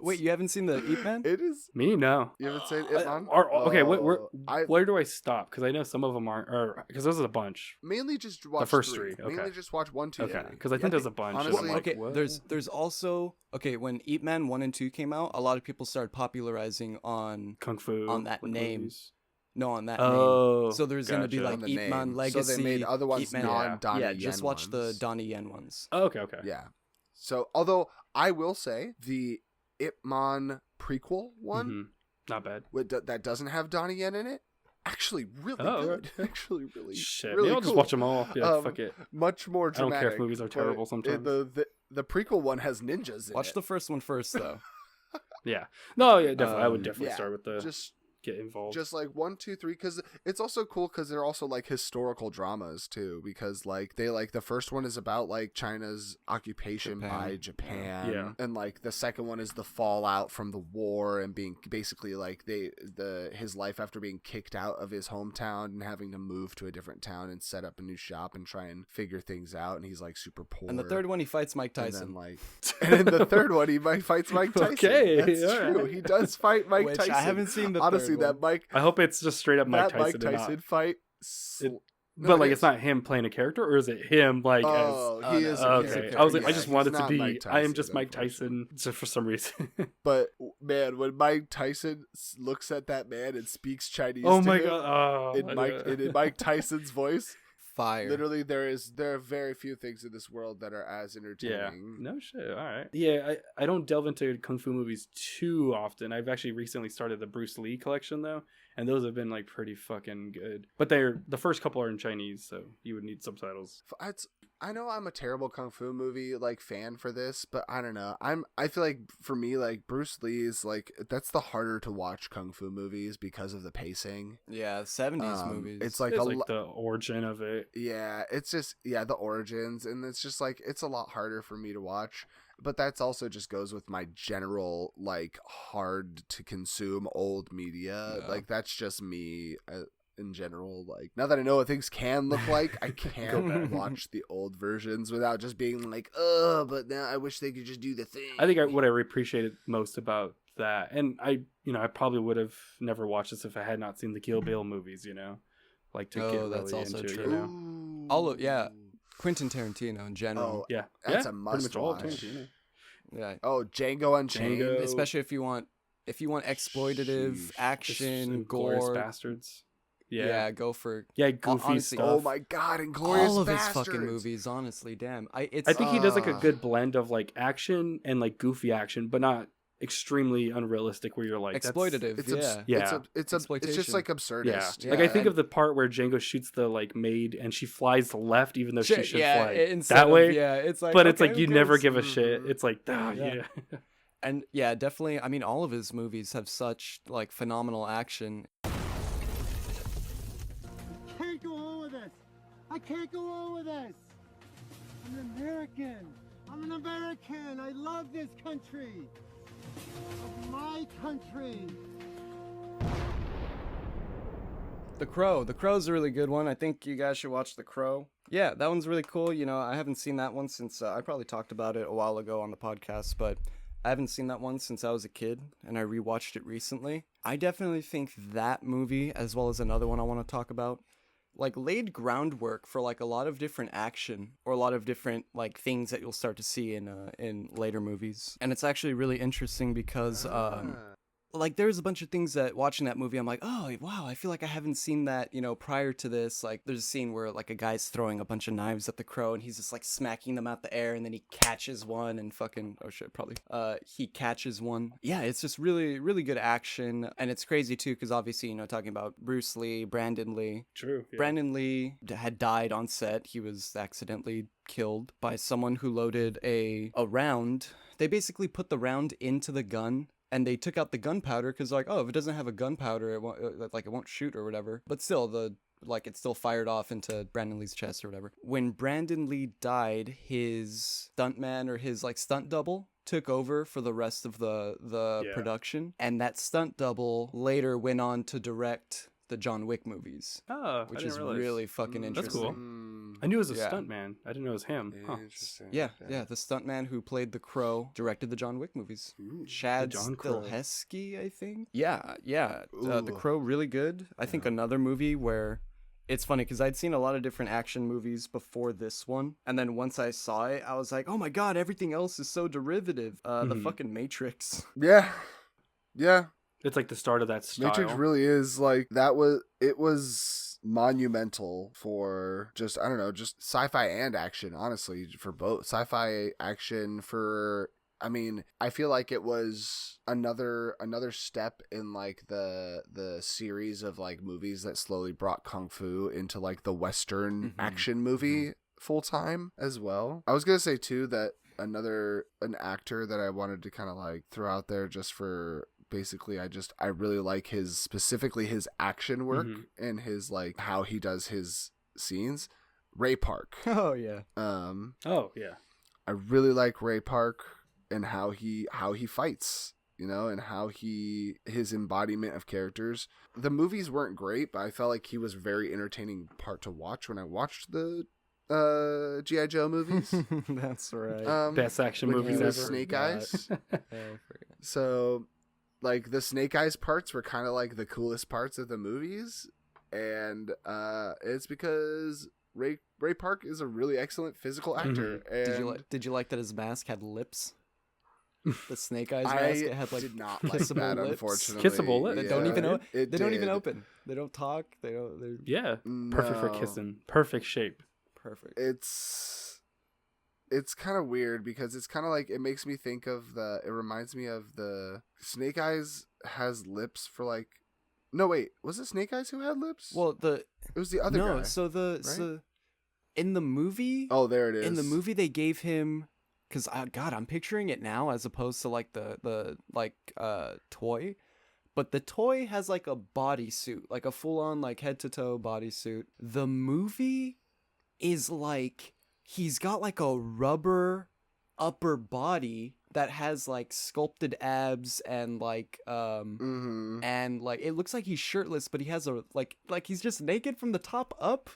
Wait, you haven't seen the Ip Man? It is. Me no. You haven't seen Ip Man? Okay, where do I stop? Because I know some of them aren't, or because there's a bunch. Mainly just watch the first 3. Okay. Mainly just watch 1, 2, 3. Okay, because I think there's a bunch. Honestly, like, okay, what? there's also when Ip Man 1 and 2 came out, a lot of people started popularizing on kung fu on that name. movies. No, on that Oh, name. So there's gonna be gotcha. like On the Ip Man name. Legacy. So they made other ones Ip Man, non-Donnie yeah, Yen just watch the ones. Donnie Yen ones. Oh, okay. Yeah. So, although I will say the Ip Man prequel one, Mm-hmm. Not bad. that doesn't have Donnie Yen in it, actually really good. Actually, really, Shit, really maybe I'll cool. just watch them all. Yeah, fuck it. Much more I don't dramatic. care if movies are terrible but sometimes. The prequel one has ninjas in Watch it. the first one first, though. Yeah. No, yeah, definitely. I would definitely yeah, start with the just get involved. just like 1, 2, 3, because it's also cool because they're also like historical dramas too, because like they like the first one is about like China's occupation by Japan, Yeah. and like the second one is the fallout from the war and being basically like his life after being kicked out of his hometown and having to move to a different town and set up a new shop and try and figure things out, and he's like super poor. And the third one, he fights Mike Tyson. And in the third one, he fights Mike Tyson. Okay, That's all true. right. He does fight Mike Which Tyson. I haven't seen the honestly third that one. Mike. I hope it's just straight up Mike That Tyson. Mike Tyson fight. But like, it's not him playing a character, or is it him like as? He is. no. He's a Okay, character. I was like, I Yeah, just he's wanted to not be. Mike I am Tyson, just Mike unfortunately. Tyson, just for some reason. But man, when Mike Tyson looks at that man and speaks Chinese, Oh to my him god! Oh, in Mike Tyson's voice, fire. Literally, there are very few things in this world that are as entertaining. No shit. All right. Yeah, I don't delve into kung fu movies too often. I've actually recently started the Bruce Lee collection though, and those have been like pretty fucking good. But the first couple are in Chinese, so you would need subtitles. I know I'm a terrible kung fu movie like fan for this, but I don't know. I feel like for me, like Bruce Lee is like that's the harder to watch kung fu movies because of the pacing. Yeah, 70s movies. It's like the origin of it. Yeah, it's just the origins, and it's just like it's a lot harder for me to watch. But that's also just goes with my general like hard to consume old media. Yeah. Like that's just me. In general, like now that I know what things can look like, I can't watch the old versions without just being like, but now I wish they could just do the thing. I think what I appreciated most about that, and I probably would have never watched this if I had not seen the Kill Bill movies, like to get that's really also into true. it, Quentin Tarantino in general. Yeah, that's yeah, a must pretty much all of watch. Tarantino. Yeah. Oh, Django Unchained. Django. Especially if you want exploitative Sheesh. action, Glorious gore. Bastards. Yeah, go for goofy honestly, stuff. Oh my god, Inglourious all of Bastards. his fucking movies. Honestly, damn. I think he does like a good blend of like action and like goofy action, but not extremely unrealistic where you're like exploitative. It's Yeah. it's just like absurdist. Yeah. Like I think of the part where Django shoots the like maid and she flies left even though she should fly that way. Yeah, it's like, but it's okay, like you who never cares? give a shit. It's like Yeah. And yeah, definitely. I mean, all of his movies have such like phenomenal action. Can't go on with this. I can't go on with this. I'm an American. I'm an American. I love this country. It's my country. The Crow. The Crow's a really good one. I think you guys should watch The Crow. Yeah, that one's really cool. I haven't seen that one since I probably talked about it a while ago on the podcast, but I haven't seen that one since I was a kid, and I rewatched it recently. I definitely think that movie, as well as another one I want to talk about, like laid groundwork for like a lot of different action or a lot of different like things that you'll start to see in later movies. And it's actually really interesting because like there's a bunch of things that watching that movie I'm like, oh wow, I feel like I haven't seen that prior to this. Like there's a scene where like a guy's throwing a bunch of knives at the crow and he's just like smacking them out the air, and then he catches one and fucking he catches one. Yeah, it's just really really good action, and it's crazy too because obviously talking about Bruce Lee, Brandon Lee. True. Yeah. Brandon Lee had died on set. He was accidentally killed by someone who loaded a round. They basically put the round into the gun, and they took out the gunpowder because like, oh, if it doesn't have a gunpowder, it won't shoot or whatever. But still, it still fired off into Brandon Lee's chest or whatever. When Brandon Lee died, his stuntman or his like stunt double took over for the rest of the production, and that stunt double later went on to direct the John Wick movies. Oh, which is really fucking interesting. That's cool. I knew it was a stuntman. I didn't know it was him. Huh. Interesting. Yeah, the stuntman who played the Crow directed the John Wick movies. Chad Stahelski, I think. Yeah. The Crow, really good. I think another movie where it's funny because I'd seen a lot of different action movies before this one, and then once I saw it, I was like, oh my god, everything else is so derivative. The fucking Matrix. Yeah. It's like the start of that style. Matrix really is like it was monumental for just sci-fi and action, honestly, for both sci-fi action I feel like it was another step in like the series of like movies that slowly brought kung fu into like the Western action movie full time as well. I was gonna say too that an actor that I wanted to kind of like throw out there just for basically I really like specifically his action work and his like how he does his scenes. Ray Park. Oh yeah. I really like Ray Park and how he fights, and how his embodiment of characters. The movies weren't great, but I felt like he was a very entertaining part to watch when I watched the G.I. Joe movies. That's right. Best action movies ever. Snake Eyes. So like the Snake Eyes parts were kind of like the coolest parts of the movies, and it's because Ray Park is a really excellent physical actor. And Did you like that his mask had lips? The Snake Eyes I mask. It had like did not like kissable that, lips. unfortunately. Kissable lips. They don't even. It They don't even did. open. They don't talk. They don't. They're Yeah, perfect for No. kissing. Perfect shape. perfect. It's kind of weird because it's kind of like it makes me think of it reminds me of the Snake Eyes has lips for like. No, wait, was it Snake Eyes who had lips? Well, it was the other guy. so right? in the movie. Oh, there it is. In the movie, they gave him, because God, I'm picturing it now as opposed to like the toy, but the toy has like a bodysuit, like a full on like head to toe bodysuit. The movie is like he's got like a rubber upper body that has like sculpted abs and like and like it looks like he's shirtless, but he has a like he's just naked from the top up.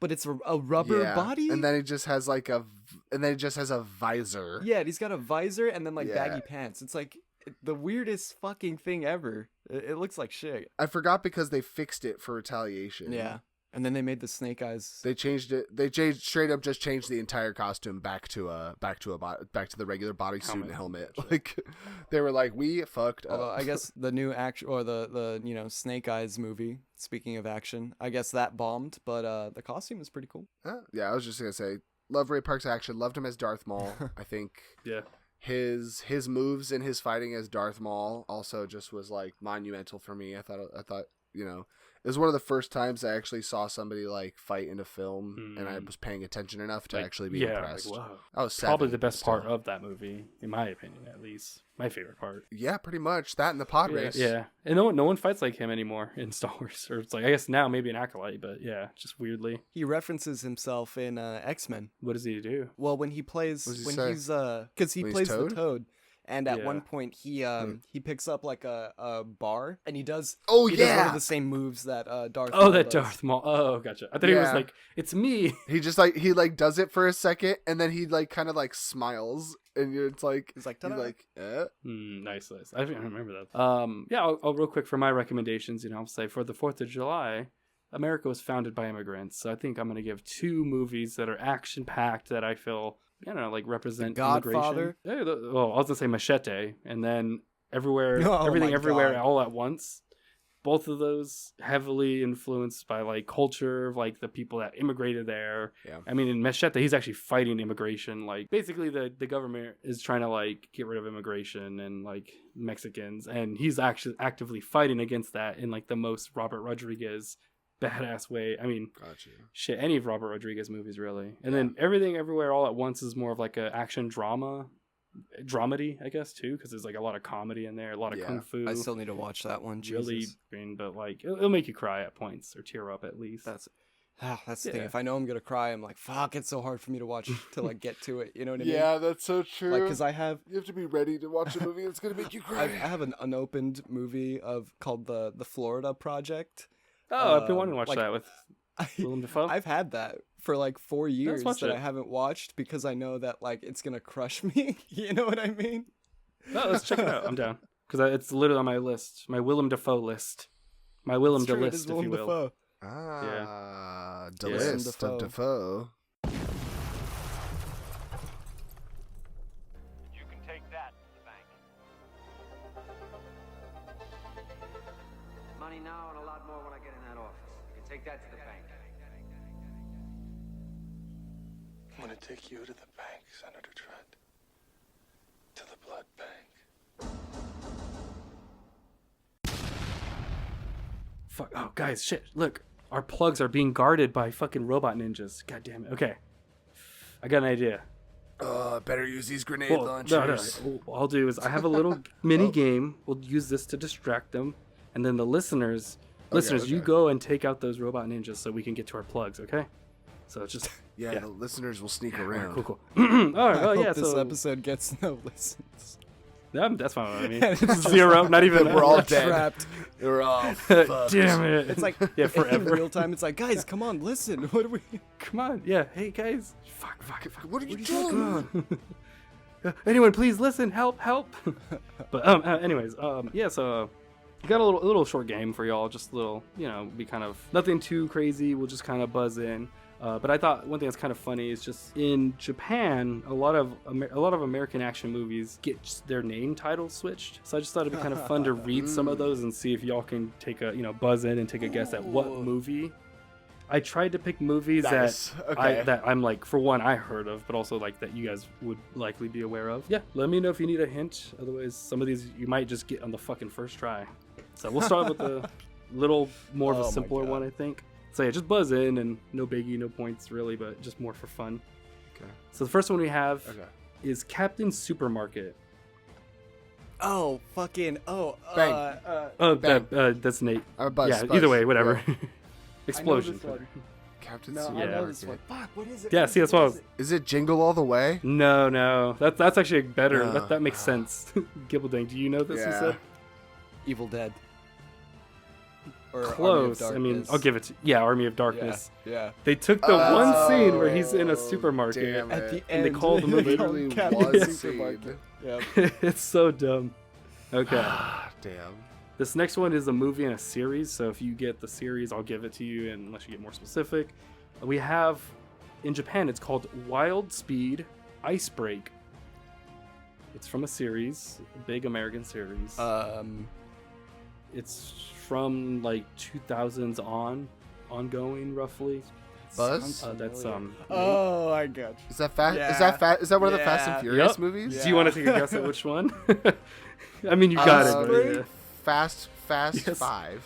But it's a rubber body, and then it just has like a visor. Yeah, and he's got a visor and then like Yeah. baggy pants. It's like the weirdest fucking thing ever. It looks like shit. I forgot because they fixed it for Retaliation. Yeah, and then they made the Snake Eyes. They changed it. They straight up just changed the entire costume back to the regular bodysuit and helmet. Like they were like, we fucked Although up. I guess the new action or the Snake Eyes movie. Speaking of action, I guess that bombed, but the costume is pretty cool. Yeah, I was just gonna say, love Ray Park's action. Loved him as Darth Maul. I think Yeah. his moves and his fighting as Darth Maul also just was like monumental for me. I thought it was one of the first times I actually saw somebody like fight in a film, and I was paying attention enough to actually be impressed. Like, wow. I was Probably 7 the best still. part of that movie, in my opinion, at least. My favorite part. Yeah, pretty much that and the pod race. Yeah, and no one fights like him anymore in Star Wars. Or it's like, I guess now maybe an acolyte, but yeah, just weirdly. He references himself in X-Men. What does he do? Well, when he plays, What does he when say? he's because he When he's plays Toad? the Toad, and at Yeah. one point he picks up like a bar, and he does Oh, he does one yeah! of the same moves that Darth. Oh, Maul that does. Darth Maul. Oh, gotcha. I thought he was Yeah. like, it's me. He just he does it for a second, and then he like kind of like smiles, and it's like He's like, he's "Ta-da." like, Nice. I remember that. Yeah, I'll real quick for my recommendations. I'll say for the 4th of July, America was founded by immigrants. So I think I'm going to give 2 movies that are action packed that I feel, like represent The Godfather? immigration. I was going to say Machete, and then Everywhere, Oh Everything my Everywhere God. All at Once. Both of those heavily influenced by like culture of like the people that immigrated there. Yeah. I mean, in Machete, he's actually fighting immigration. Like basically the government is trying to like get rid of immigration and like Mexicans. And he's actually actively fighting against that in like the most Robert Rodriguez badass way. I mean, Gotcha. shit, any of Robert Rodriguez movies really. And then Everything Everywhere All at Once is more of like a action dramedy, I guess, too, because there's like a lot of comedy in there, a lot of kung fu. I still need to watch that one. Really Jesus. green, but like it'll make you cry at points or tear up at least. That's the thing. Yeah. If I know I'm gonna cry, I'm like, fuck. It's so hard for me to watch to like get to it. You know what I mean? Yeah, that's so true. Like, cause I have you have to be ready to watch a movie that's gonna make you cry. I have an unopened movie called the Florida Project. Oh, I've been wanting to watch like, that with Willem Dafoe. I've had that for like 4 years watch that it. I haven't watched because I know that like it's gonna crush me. You know what I mean? No, let's check it out. I'm down because it's literally on my list, my Willem Dafoe list, my Willem It's true, it is list, if Willem you will. Dafoe. The Yeah. list of Defoe. You can take that to the bank. Money now and a lot more when I get in that office. You can take that to the bank. I'm gonna take you to the bank, Senator Trent. To the blood bank. Fuck! Oh, guys, shit! Look, our plugs are being guarded by fucking robot ninjas. God damn it! Okay, I got an idea. Better use these grenade Well, launchers. no. What I'll do is I have a little mini game. We'll use this to distract them, and then the listeners, you okay. go and take out those robot ninjas so we can get to our plugs. Okay? So it's just Yeah, the listeners will sneak all right, around. cool. All right, well, I yeah. hope this So episode gets no listens. that's fine. I mean, 0, not even. We're all dead. Trapped. We're all fucked. Damn it! It's like yeah, in forever. real time. It's like, guys, come on, listen. What are we? Come on, yeah. Hey guys, fuck. What are you doing? Anyone, please listen. Help. But anyways, yeah. So got a little short game for y'all. Just a little, be kind of nothing too crazy. We'll just kind of buzz in. But I thought one thing that's kind of funny is just in Japan, a lot of American action movies get their name titles switched. So I just thought it'd be kind of fun to read some of those and see if y'all can take a buzz in and take a guess at what movie. I tried to pick movies that I'm like, for one, I heard of, but also like that you guys would likely be aware of. Yeah, let me know if you need a hint. Otherwise, some of these you might just get on the fucking first try. So we'll start with the little more of a simpler one, I think. So yeah, just buzz in and no biggie, no points really, but just more for fun. Okay. So the first one we have is Captain Supermarket. Oh, fucking, Bang. That's Nate. Buzz, yeah, Buzz. either way, whatever. I know Explosion. this one. Captain No, I Supermarket. know this one. Fuck, what is it? Yeah, see, that's what I was... Is it Jingle All the Way? No. That's actually better. No. That makes sense. Gibbledang, do you know this? You said? Evil Dead. Or Close. I mean, Darkness. I'll give it to Army of Darkness. Yeah. They took the one scene where he's in a supermarket. Damn At the it. And they end, call the movie- Literally Captain one Supermarket. scene. Yeah. It's so dumb. Okay. Damn. This next one is a movie and a series, so if you get the series, I'll give it to you, and unless you get more specific. We have, in Japan, it's called Wild Speed Icebreak. It's from a series, a big American series. It's from like 2000s ongoing roughly. Buzz? That's Oh, I got you. Is that fast? Yeah. Is that one of the Fast and Yeah. Furious Yep. movies? Do you want to take a guess at which one? I mean, you got it. But, yeah. Fast Yes. 5.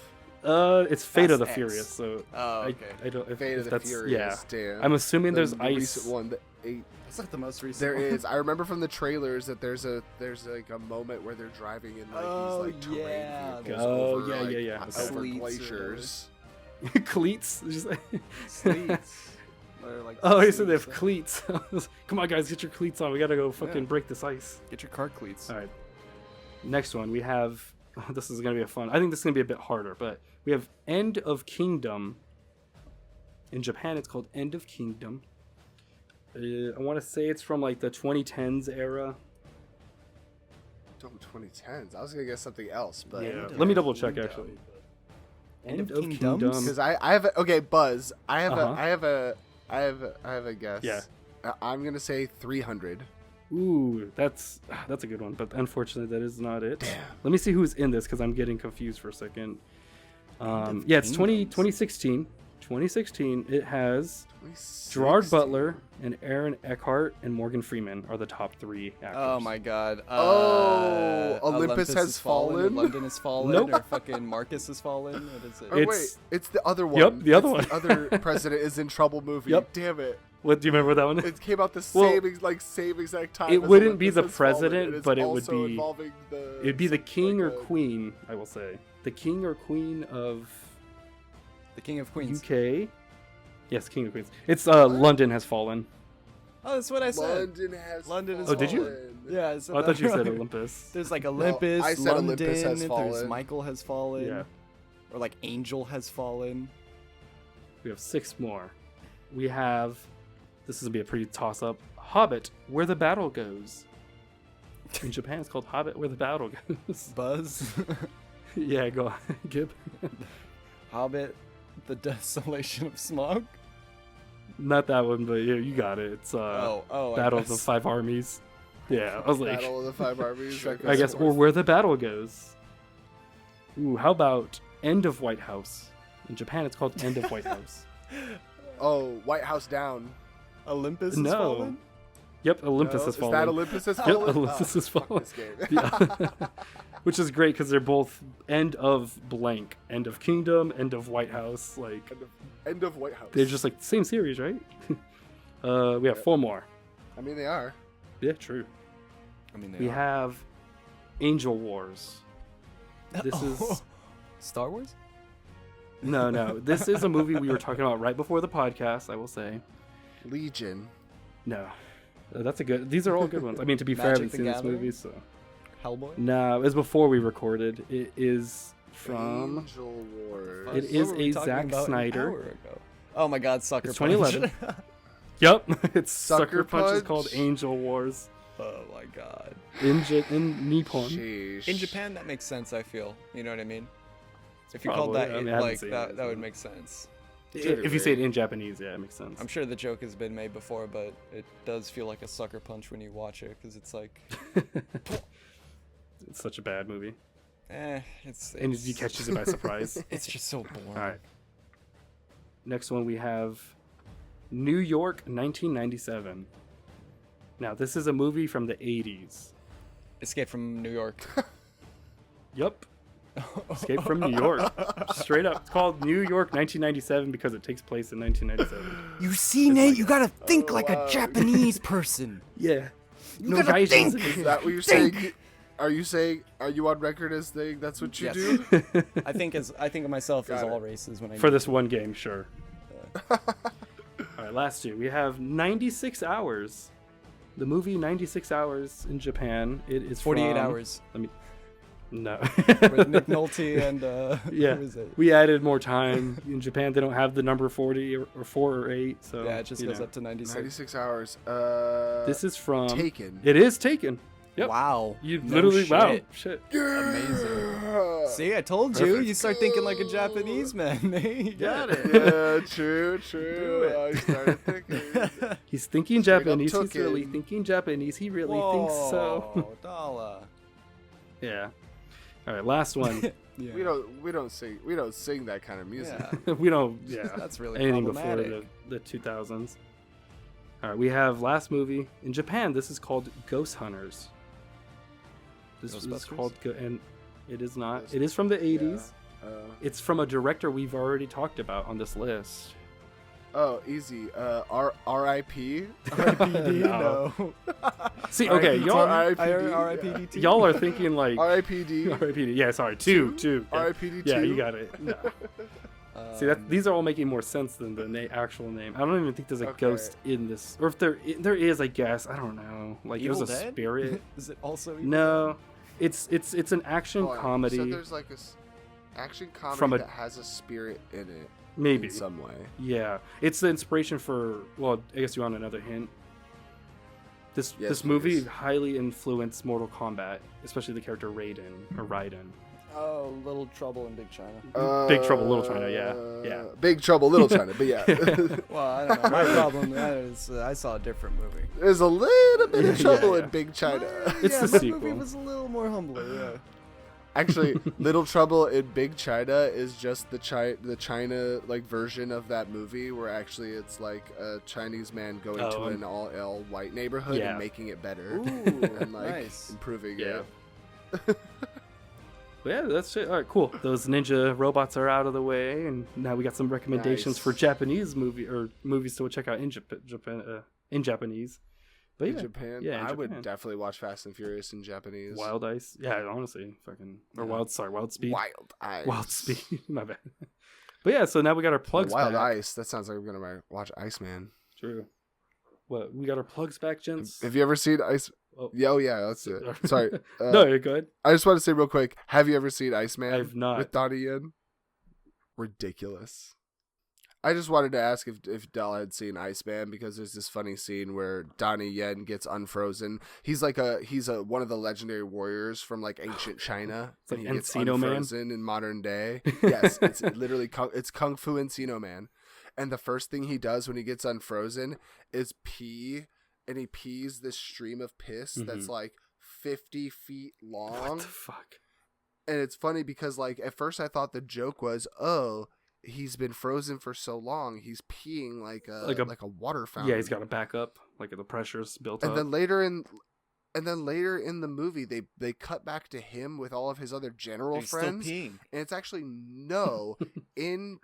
It's Fate of the Fast X. Furious. So Oh, okay. I don't. If, Fate if of the that's, Furious. Yeah. Damn. I'm assuming there's the ice. recent one. The 8. That's like the most recent There one. is. I remember from the trailers that there's like a moment where they're driving in like Oh, these like terrain yeah. vehicles Oh, over, yeah, like, yeah, yeah. over Sleets or glaciers. Cleats. Just like- Sleets. Or like Oh, he said they have sleets. cleats. Come on, guys, get your cleats on. We gotta go fucking break this ice. Get your car cleats. All right. Next one, we have. This is gonna be a fun. I think this is gonna be a bit harder, but we have End of Kingdom. In Japan, it's called End of Kingdom. I want to say it's from like the 2010s era. 2010s. I was gonna guess something else, but Yeah. of Let me double check Kingdom. actually. End of Kingdom. Kingdoms? because I have okay, Buzz. I have Uh-huh. I have a guess. Yeah. I'm gonna say 300. Ooh, that's a good one, but unfortunately that is not it. Let me see who's in this because I'm getting confused for a second. Yeah, it's 2016. 2016. It has Gerard 2016. Butler and Aaron Eckhart and Morgan Freeman are the top 3 actors. Oh my god. Olympus Has Fallen? Or London Has Fallen. Nope. Or fucking Marcus Has Fallen. What is it? Oh, It's- wait, it's the other one. Yep, the other It's one. The other president is in trouble movie. Yep. Damn it! What do you remember that one? It came out the Well, same exact time. it as wouldn't be Olympus the Has Fallen, president, and it's but it would also be- involving the. It'd be the king or like a- queen, I will say. The king or queen of The King of Queens. UK. Yes, king of queens. It's London Has Fallen. Oh, that's what I said. London has. Has Oh, did you? fallen. Yeah, I said Oh, I that thought you said wrong. Olympus. There's like Olympus, I said London, Olympus Has there's Fallen. Michael Has Fallen. Yeah. Or like Angel Has Fallen. We have 6 more. We have, this is going to be a pretty toss-up, Hobbit, Where the Battle Goes. In Japan, it's called Hobbit, Where the Battle Goes. Buzz. Yeah, go on, Gib. Hobbit, The Desolation of Smog. Not that one, but yeah, you got it. It's I Battle of the guess. 5 Armies. Yeah, I was like, Battle of the Five Armies. Shrek I guess, or Where the Battle Goes. Ooh, how about End of White House? In Japan, it's called End of White House. Oh, White House Down. Olympus Has No. Fallen. Yep, Olympus No, Has is Fallen. that Olympus Has Yep, Fallen? Olympus Has fuck Fallen. this game. Yeah. Which is great because they're both end of blank, end of kingdom, end of White House. Like End of White House. they're just like the same series, right? We have 4 more. I mean, they are. Yeah, true. I mean, We have Angel Wars. This is Star Wars. no. This is a movie we were talking about right before the podcast. I will say Legion. no. That's a good. These are all good ones. I mean, to be fair, I haven't Magic the seen this Gathering? movie, so Hellboy. no. It was before we recorded. It is from. Angel Wars. It is What were we a talking Zack about an Snyder. hour ago? Oh my God, Sucker It's Punch. 2011. Yep, it's Sucker Sucker Punch is called Punch? Angel Wars Oh my God. in Nippon. Sheesh. In Japan, that makes sense. I feel. You know what I mean? If you called Probably. that I mean, I it, haven't like seen that, it, that would so. make sense. If you say it in Japanese, yeah, it makes sense. I'm sure the joke has been made before, but it does feel like a sucker punch when you watch it, because it's like, It's such a bad movie. it's And he catches it by surprise. it's just so boring. All right. Next one we have New York 1997. Now, this is a movie from the 80s. Escape from New York. Yup. Escape from New York. Straight up. It's called New York 1997 because it takes place in 1997. You see, Nate, you gotta think like a Japanese person. Yeah. You gotta think. Is that what you're saying? Are you on record as saying that's what you Yes. do? I think of myself as Got it. all races when I For this one game, sure. All right, last two. We have 96 Hours. The movie 96 Hours in Japan. It is 48 from- hours No. with Nick Nolte and Yeah. who is it? We added more time. In Japan, they don't have the number 40 or 4 or 8. So Yeah, it just you goes know. up to 96. 96 hours. This is from Taken. It is Taken. Yep. Wow. You No literally shit. wow. Shit. Amazing. See, I told you. Perfect. You start thinking like a Japanese man, Nate. You got it. Yeah, true. Do it. I started thinking. He's thinking Straight up Japanese. He's took really it. thinking Japanese. He really thinks so. Whoa, Dala. Yeah. All right, last one. Yeah. We don't sing that kind of music. Yeah. We don't. Yeah. That's really anything before problematic. the 2000s. All right, we have last movie in Japan. This is called Ghost Hunters. This is Ghostbusters? called and it is not. Ghost- It is from the 80s. Yeah. It's from a director we've already talked about on this list. Oh, easy. R.I.P. RIPD? No. No. See, okay, y'all RIPD? y'all are thinking like R.I.P.D. RIPD. Yeah, sorry, two. Yeah. R.I.P.D. Yeah, 2. you got it. No. See, these are all making more sense than the actual name. I don't even think there's a Okay. ghost in this, or if there is, I guess I don't know. Like Evil there's a Dead? spirit. Is it also Evil No, it's an action Hold on, comedy. So there's like action comedy From a- that has a spirit in it. Maybe. In some way. Yeah, it's the inspiration for. Well, I guess you want another hint. This Yes, movie please. highly influenced Mortal Kombat, especially the character Raiden or Raiden. Oh, Little Trouble in Big China. Big Trouble, Little China. Yeah. Big Trouble, Little China. But yeah, Well, I don't know. My problem is I saw a different movie. there's a little bit of trouble Yeah. in Big China. It's yeah, the that sequel. movie was a little more humbler. Yeah. Actually, Little Trouble in Big China is just the China like version of that movie, where actually it's like a Chinese man going to an all white neighborhood Yeah. and making it better Ooh, and like nice. improving Yeah. it. But yeah, that's it. All right, cool. Those ninja robots are out of the way, and now we got some recommendations Nice. for Japanese movies to check out in Japan in Japanese. But In yeah, Japan, yeah, in I would Japan. definitely watch Fast and Furious in Japanese. Wild Ice. Yeah, honestly, fucking or Yeah. Wild Speed. Wild Ice. Wild Speed. My bad. But yeah, so now we got our plugs Wild back. Ice. That sounds like I'm gonna watch Iceman. True. What we got our plugs back, gents? Have you ever seen Ice? Oh. Yeah, that's it. Sorry. No, you're good. I just want to say real quick. Have you ever seen Iceman? I've not. With Donnie Yen. Ridiculous. I just wanted to ask if Dala had seen Iceman, because there's this funny scene where Donnie Yen gets unfrozen. He's one of the legendary warriors from like ancient China. It's like and he gets Encino Man? unfrozen in modern day. Yes, it's literally it's Kung Fu Encino Man. And the first thing he does when he gets unfrozen is pee, and he pees this stream of piss that's like 50 feet long. What the fuck? And it's funny because like at first I thought the joke was, oh, he's been frozen for so long, he's peeing like a water fountain. Yeah, he's got to back up. Like the pressure's built And up. then later in the movie, they cut back to him with all of his other general He's still friends, peeing. and it's actually no in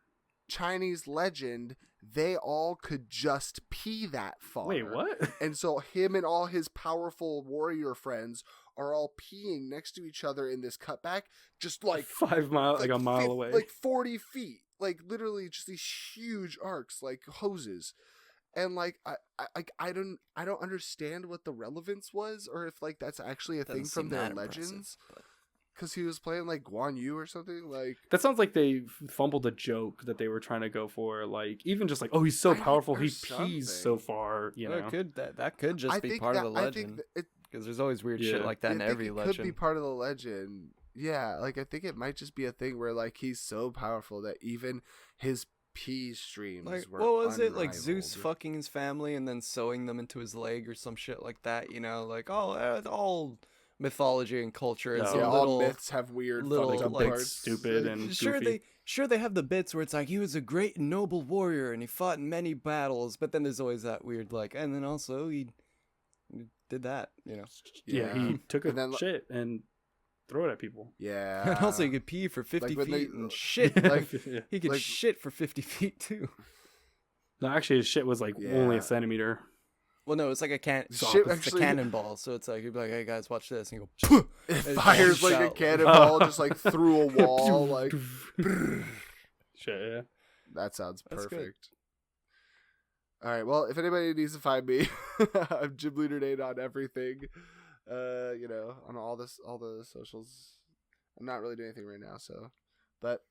Chinese legend, they all could just pee that far. Wait, what? And so him and all his powerful warrior friends are all peeing next to each other in this cutback, just like 5 miles, like a mile away. like 40 feet, like literally just these huge arcs, like hoses. And like I don't understand what the relevance was, or if like that's actually a Doesn't thing from seem their that impressive, legends. but- Because he was playing like Guan Yu or something. Like That sounds like they fumbled a joke that they were trying to go for. Like even just like, oh, he's so Right, powerful, or he pees so something. far. You Well, know, that could just be part of the legend. Because there's always weird shit Yeah. like that in I think every it legend. could be part of the legend. Yeah, like I think it might just be a thing where like he's so powerful that even his pee streams Like, were what was it? Like Zeus unrivaled. fucking his family and then sewing them into his leg or some shit like that, you know? Like, all mythology and culture is Yeah, Yeah, a all little... myths have weird little, fucked up like, parts. stupid and Sure, goofy. they have the bits where it's like he was a great and noble warrior and he fought in many battles, but then there's always that weird like, and then also he did that, you know. Yeah, he took a And then, shit and throw it at people. Yeah. And also he could pee for 50 Like when feet they- and shit. like- Yeah. He could like- shit for 50 feet too. No, actually, his shit was like only Yeah. a centimeter. Well, no, it's like a Shit it's actually- a cannonball, so it's like you'd be like, "Hey guys, watch this," and you go, It And fires like a shout. cannonball just like through a wall. Like Shit, yeah. that sounds That's good. perfect. All right. Well, if anybody needs to find me, I'm Gibbleader Nate on everything. You know, on all the socials. I'm not really doing anything right now, so, but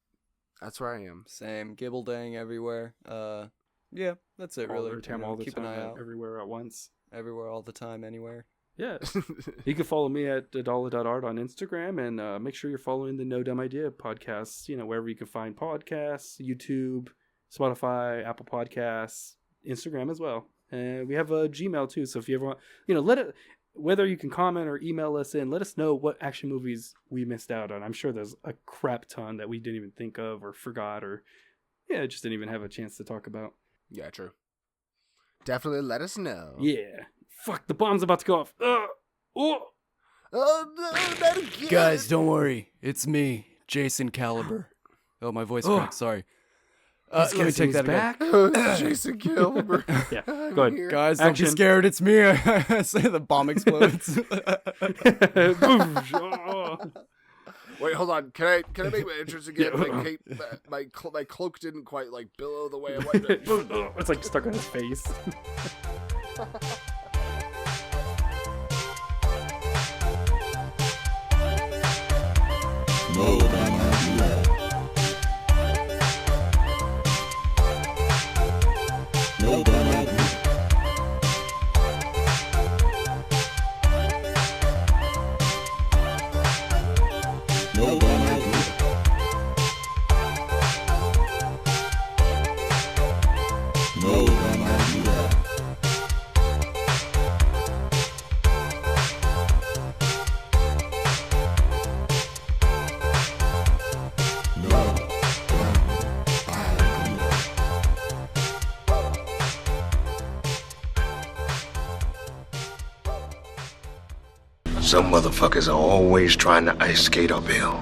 that's where I am. Same, Gibbledang everywhere. Yeah, that's it really. All the time, You know, all the keep time, an eye out. everywhere at once. Everywhere, all the time, anywhere. Yeah. You can follow me at Dala.art on Instagram, and make sure you're following the No Dumb Idea podcasts, you know, wherever you can find podcasts, YouTube, Spotify, Apple Podcasts, Instagram as well. And we have a Gmail too, so if you ever want, you know, whether you can comment or email us in, let us know what action movies we missed out on. I'm sure there's a crap ton that we didn't even think of or forgot or, yeah, just didn't even have a chance to talk about. Yeah, true. Definitely let us know. Yeah. Fuck, the bomb's about to go off. Oh. Oh no, not again. Guys, don't worry. It's me, Jason Caliber. Oh, my voice Oh. cracked. Sorry. Let me take that again. Oh, Jason Gilbert. Yeah, I'm go ahead. here. Guys, don't Action. be scared. It's me. Say the bomb explodes. Wait, hold on. Can I make my entrance again? Yeah. My cloak didn't quite like billow the way I wanted. It's like stuck on his face. Some motherfuckers are always trying to ice skate uphill.